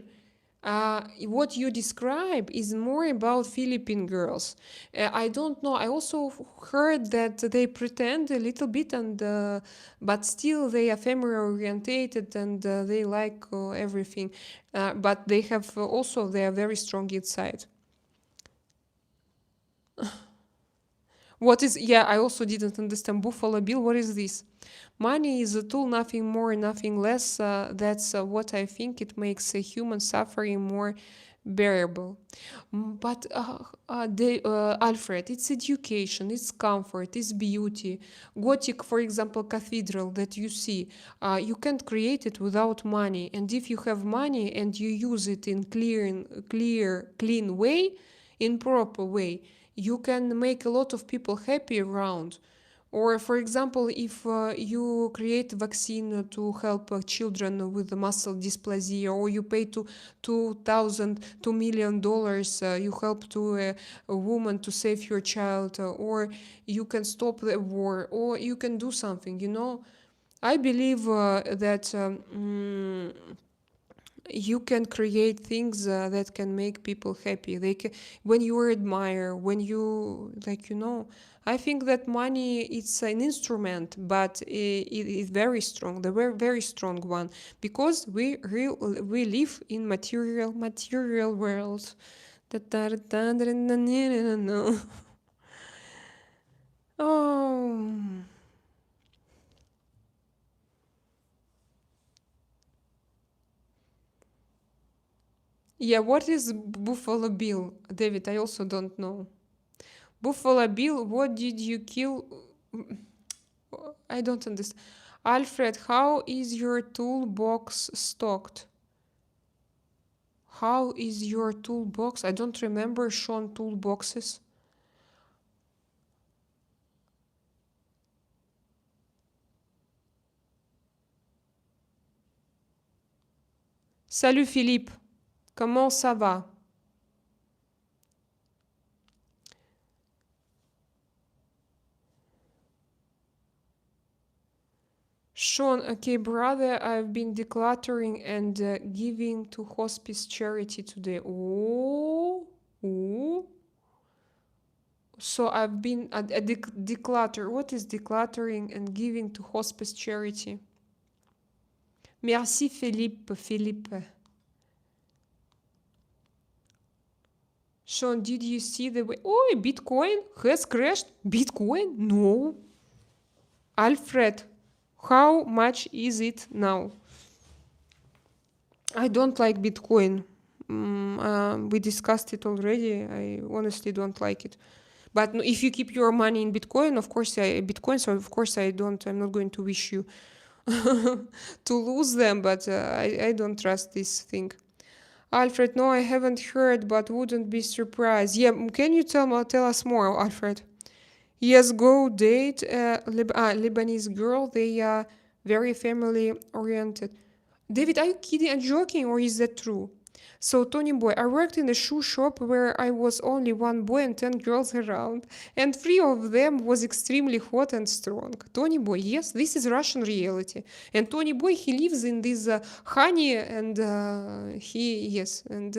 what you describe is more about Philippine girls. I don't know. I also heard that they pretend a little bit, and but still they are family orientated, and they like everything. But they have also, they are very strong inside. What is, yeah, I also didn't understand. Buffalo Bill, what is this? Money is a tool, nothing more, nothing less. That's what I think. It makes human suffering more bearable. But Alfred, it's education, it's comfort, it's beauty. Gothic, for example, cathedral that you see, you can't create it without money. And if you have money and you use it in clean way, in proper way, you can make a lot of people happy around. Or, for example, if you create a vaccine to help children with muscle dysplasia, or you pay $2 million, you help to a woman to save your child, or you can stop the war, or you can do something, you know. I believe that you can create things that can make people happy. They can, when you admire, when you, like, you know. I think that money, it's an instrument, but it is very strong, the very strong one, because we live in material world. Oh. Yeah, what is Buffalo Bill? David, I also don't know. Buffalo Bill, what did you kill? I don't understand. Alfred, how is your toolbox stocked? How is your toolbox? I don't remember Sean toolboxes. Salut Philippe, comment ça va? Sean, okay, brother, I've been decluttering and giving to hospice charity today. Oh, oh, So I've been a declutter. What is decluttering and giving to hospice charity? Merci Philippe. Philippe. Sean, did you see the way? Oh, Bitcoin has crashed. Bitcoin? No. Alfred, how much is it now? I don't like Bitcoin. We discussed it already. I honestly don't like it. But if you keep your money in Bitcoin, of course, Bitcoin. So of course, I don't. I'm not going to wish you to lose them. But I don't trust this thing. Alfred, no, I haven't heard, but wouldn't be surprised. Yeah, can you tell us more, Alfred? Yes, go date a Lebanese girl. They are very family oriented. David, are you kidding and joking, or is that true? So, Tony Boy, I worked in a shoe shop where I was only one boy and 10 girls around, and three of them was extremely hot and strong. Tony Boy, yes, this is Russian reality. And Tony Boy, he lives in this honey, and yes, and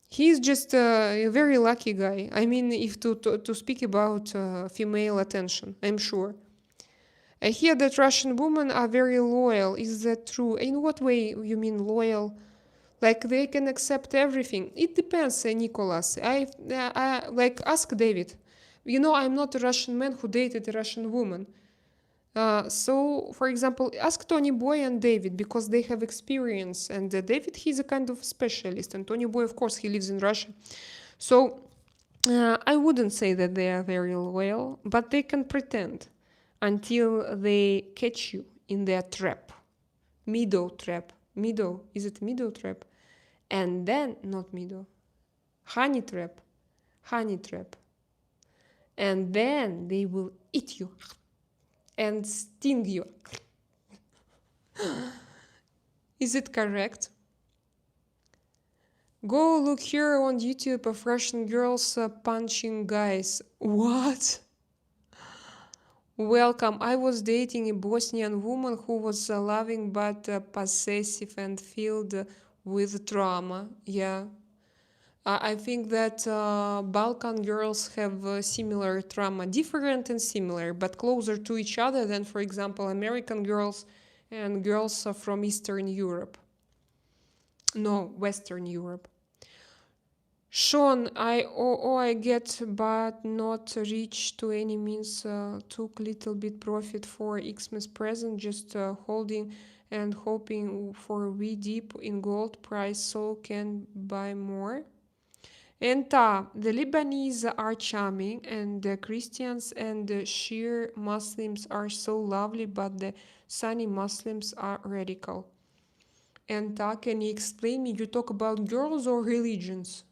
he's just a very lucky guy. I mean, if to speak about female attention, I'm sure. I hear that Russian women are very loyal. Is that true? In what way you mean loyal? Like they can accept everything. It depends, Nicholas. I like ask David. I'm not a Russian man who dated a Russian woman. So, for example, ask Tony Boy and David because they have experience. And David, he's a kind of specialist, and Tony Boy, of course, he lives in Russia. So, I wouldn't say that they are very loyal, but they can pretend until they catch you in their trap. Meadow trap. Meadow. Is it meadow trap? And then, not meadow. Honey trap. Honey trap. And then they will eat you and sting you. Is it correct? Go look here on YouTube of Russian girls punching guys. What? Welcome. I was dating a Bosnian woman who was loving but possessive and filled with trauma. Yeah. I think that Balkan girls have similar trauma, different and similar, but closer to each other than, for example, American girls and girls from Eastern Europe. No, Western Europe. Sean, I get, but not rich to any means. Took little bit profit for Xmas present, just holding and hoping for we deep in gold price so can buy more. And the Lebanese are charming, and the Christians and the Shia Muslims are so lovely, but the Sunni Muslims are radical. And can you explain me? You talk about girls or religions?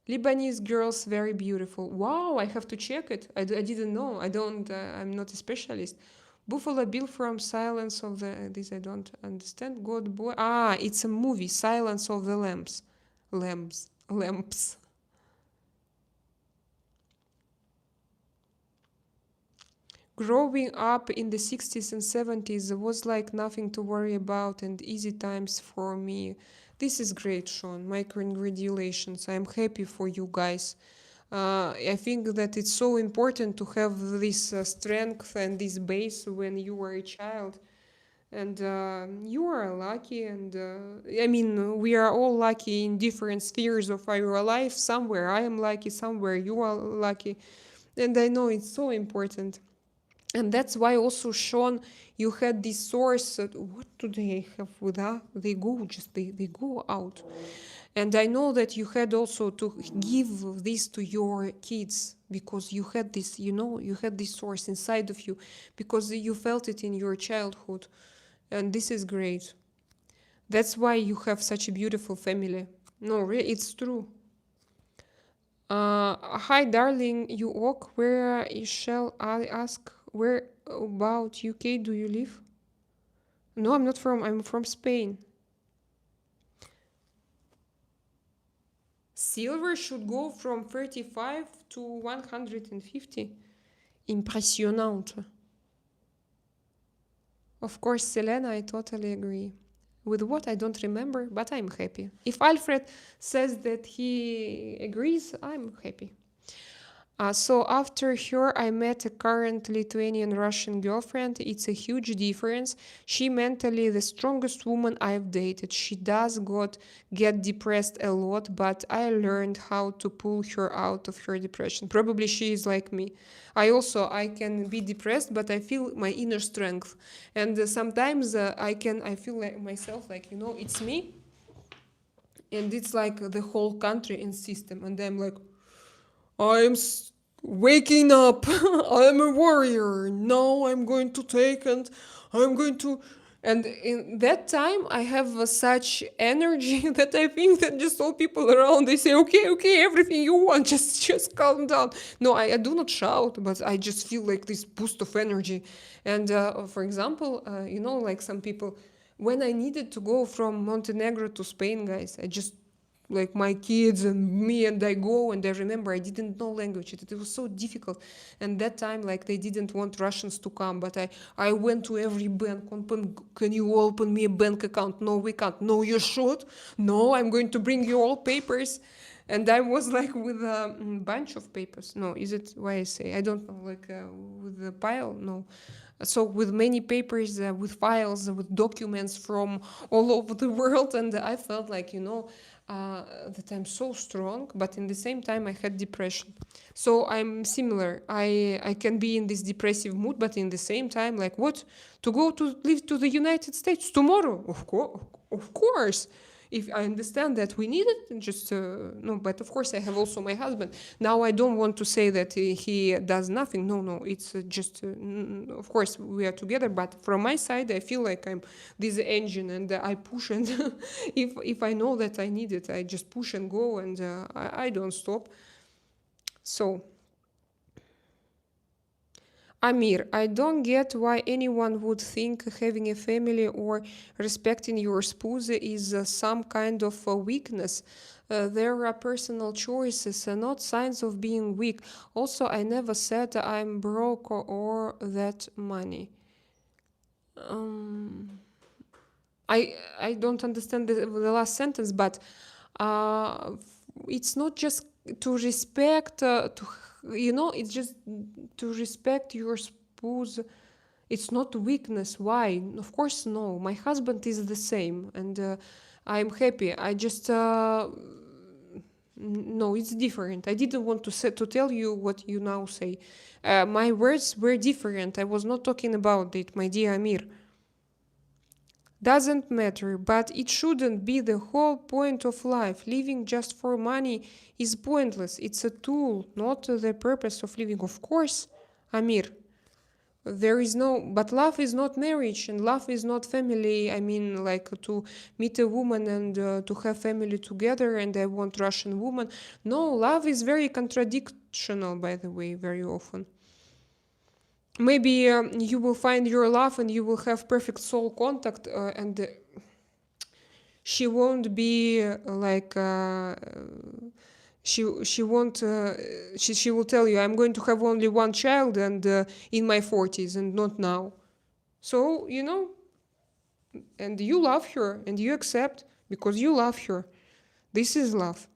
Lebanese girls, very beautiful. Wow, I have to check it. I didn't know. I don't. I'm not a specialist. Buffalo Bill from Silence of the. This I don't understand. God boy. It's a movie. Silence of the Lambs. Lamps. Growing up in the 60s and 70s was like nothing to worry about and easy times for me. This is great, Sean. My congratulations. I'm happy for you guys. I think that it's so important to have this strength and this base when you are a child. And you are lucky, and I mean, we are all lucky in different spheres of our life. Somewhere I am lucky, somewhere you are lucky. And I know it's so important. And that's why also, Sean, you had this source. What do they have with that? They go out. And I know that you had also to give this to your kids because you had this, you had this source inside of you because you felt it in your childhood. And this is great. That's why you have such a beautiful family. No, really, it's true. Hi, darling, you walk. Where shall I ask? Where about UK do you live? No, I'm from Spain. Silver should go from 35 to 150. Impressionnant. Of course, Selena, I totally agree. With what I don't remember, but I'm happy. If Alfred says that he agrees, I'm happy. So after her, I met a current Lithuanian Russian girlfriend. It's a huge difference. She mentally the strongest woman I've dated. She does get depressed a lot, but I learned how to pull her out of her depression. Probably she is like me. I can be depressed, but I feel my inner strength, and sometimes I feel like myself like it's me, and it's like the whole country and system, and I'm like I'm waking up. I'm a warrior. Now I'm going to take and I'm going to. And in that time, I have such energy that I think that just all people around they say, "Okay, okay, everything you want, just calm down." No, I do not shout, but I just feel like this boost of energy. And for example, like some people, when I needed to go from Montenegro to Spain, guys, I just like my kids and me, and I go, and I remember I didn't know language. It was so difficult, and that time like they didn't want Russians to come, but I went to every bank. Can you open me a bank account? No, we can't. No, you should. No, I'm going to bring you all papers. And I was like with a bunch of papers. No, is it why I say I don't know, like with a pile? No. So with many papers, with files, with documents from all over the world, and I felt like that I'm so strong, but in the same time I had depression. So I'm similar. I can be in this depressive mood, but in the same time, like what, to go to live to the United States tomorrow? Of course. If I understand that we need it, just no. But of course, I have also my husband. Now I don't want to say that he does nothing. No, no. It's just of course we are together. But from my side, I feel like I'm this engine, and I push. And if I know that I need it, I just push and go, and I don't stop. So Amir, I don't get why anyone would think having a family or respecting your spouse is some kind of a weakness. There are personal choices and not signs of being weak. Also, I never said I'm broke or that money. Um, I don't understand the last sentence, but uh, it's not just to respect it's just to respect your spouse. It's not weakness. Why? Of course no, my husband is the same, and I'm happy. I just no, it's different. I didn't want to tell you what you now say. My words were different. I was not talking about it, my dear Amir. Doesn't matter, but it shouldn't be the whole point of life. Living just for money is pointless. It's a tool, not the purpose of living. Of course, Amir, there is no, but love is not marriage, and love is not family. I mean, like to meet a woman and to have family together, and I want Russian woman. No, love is very contradictional, by the way, very often. Maybe you will find your love and you will have perfect soul contact, and she won't be like she won't she will tell you I'm going to have only one child, and in my 40s, and not now. So and you love her and you accept because you love her. This is love.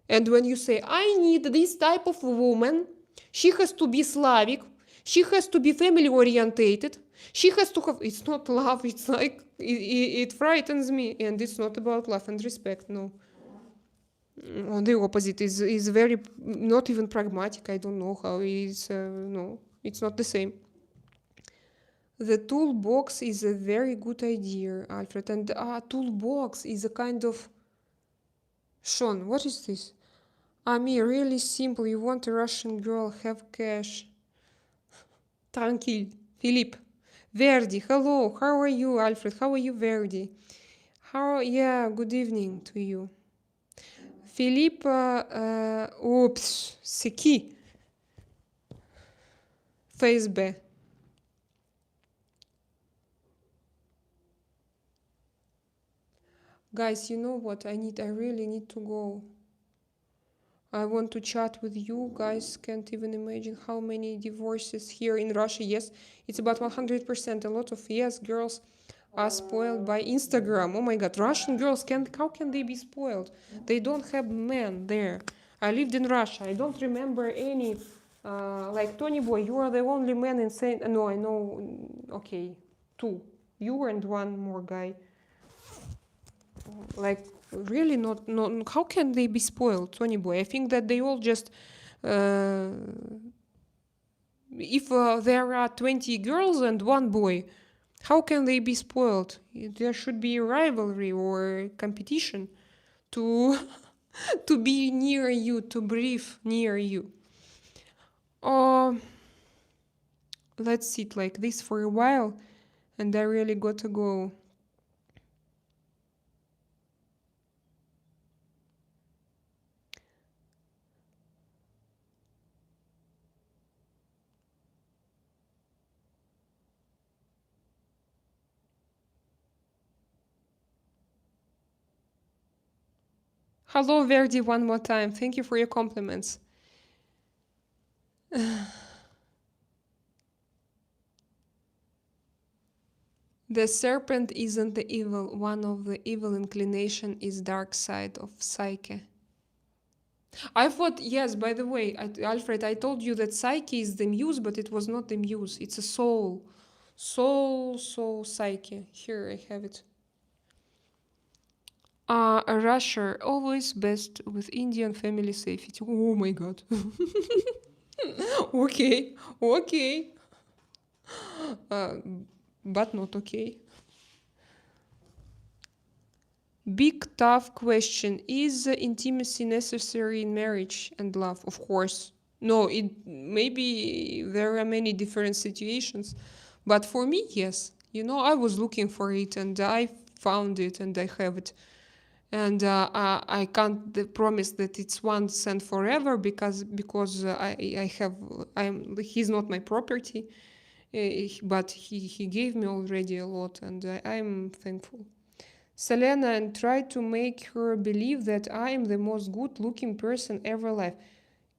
And when you say I need this type of woman, she has to be Slavic, she has to be family orientated, she has to have, it's not love. It's like it frightens me, and it's not about love and respect. No, on the opposite, is very not even pragmatic. I don't know how it's no, it's not the same. The toolbox is a very good idea, Alfred. And toolbox is a kind of, Sean, what is this? Ami, really simple. You want a Russian girl, have cash. Tranquil. Philippe. Verdi, hello. How are you, Alfred? How are you, Verdi? Yeah, good evening to you. Philippe, oops, c'est qui? FSB. Guys, you know what? I really need to go. I want to chat with you guys. Can't even imagine how many divorces here in Russia. Yes, it's about 100%. A lot of girls are spoiled by Instagram. Oh my god, Russian girls how can they be spoiled? They don't have men there. I lived in Russia. I don't remember any. Like Tony Boy, you are the only man in Saint. No, I know. Okay, two. You and one more guy. Like really not. No. How can they be spoiled, Tony Boy? I think that they all just. If there are 20 girls and one boy, how can they be spoiled? There should be rivalry or competition to to be near you, to breathe near you. Oh, let's sit like this for a while, and I really got to go. Hello, Verdi, one more time. Thank you for your compliments. The serpent isn't the evil. One of the evil inclination is dark side of psyche. I thought, yes, by the way, Alfred, I told you that psyche is the muse, but it was not the muse. It's a soul. Soul, psyche. Here I have it. A rusher, always best with Indian family safety. Oh my god. Okay, okay. Uh, but not okay. Big tough question. Is intimacy necessary in marriage and love? Of course. No, it maybe there are many different situations, but for me, yes. You know, I was looking for it and I found it and I have it. And I can't promise that it's once and forever because I have he's not my property, but he gave me already a lot and I'm thankful. Selena, and try to make her believe that I am the most good looking person ever alive.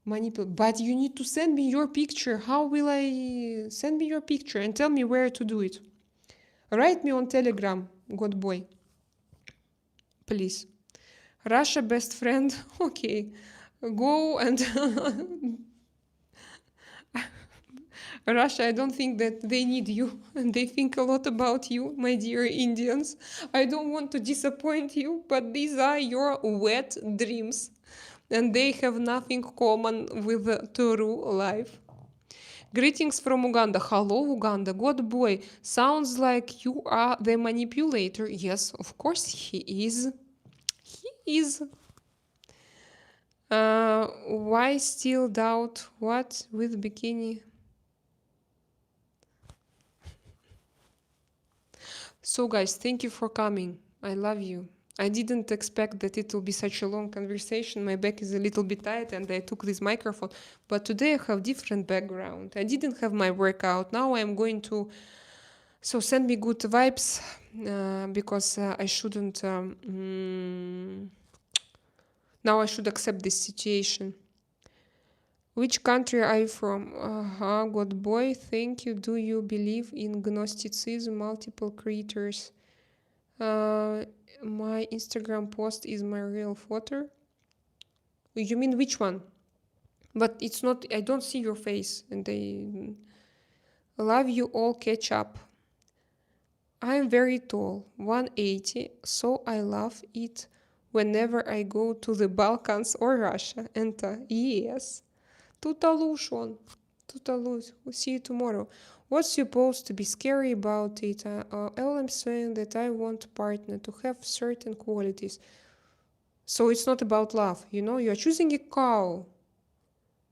But you need to send me your picture. How will I send me your picture and tell me where to do it? Write me on Telegram, God boy. Please. Russia best friend. Okay. Go and Russia, I don't think that they need you and they think a lot about you, my dear Indians. I don't want to disappoint you, but these are your wet dreams and they have nothing common with the true life. Greetings from Uganda. Hello, Uganda. God boy, sounds like you are the manipulator. Yes, of course he is. He is. Why still doubt what with bikini? So guys, thank you for coming. I love you. I didn't expect that it will be such a long conversation. My back is a little bit tight and I took this microphone. But today I have different background. I didn't have my workout. Now I'm going to... So send me good vibes because I shouldn't... now I should accept this situation. Which country are you from? God boy, thank you. Do you believe in Gnosticism, multiple creators? My Instagram post is my real photo. You mean which one? But it's not, I don't see your face and I love you all, catch up. I'm very tall, 180, so I love it whenever I go to the Balkans or Russia. And yes. Tutalu, Sean. Tutalu. We'll see you tomorrow. What's supposed to be scary about it? All I'm saying that I want a partner to have certain qualities. So it's not about love, you know? You're choosing a cow.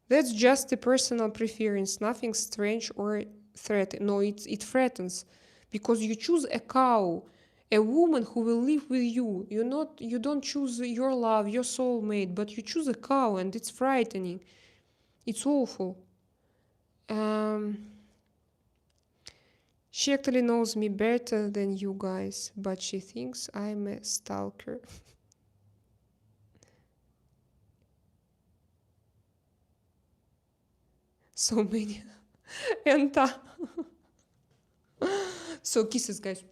That's just a personal preference, nothing strange or threatening. No, it threatens because you choose a cow, a woman who will live with you. You don't choose your love, your soulmate, but you choose a cow, and it's frightening. It's awful. She actually knows me better than you guys, but she thinks I'm a stalker. So many. And so kisses, guys.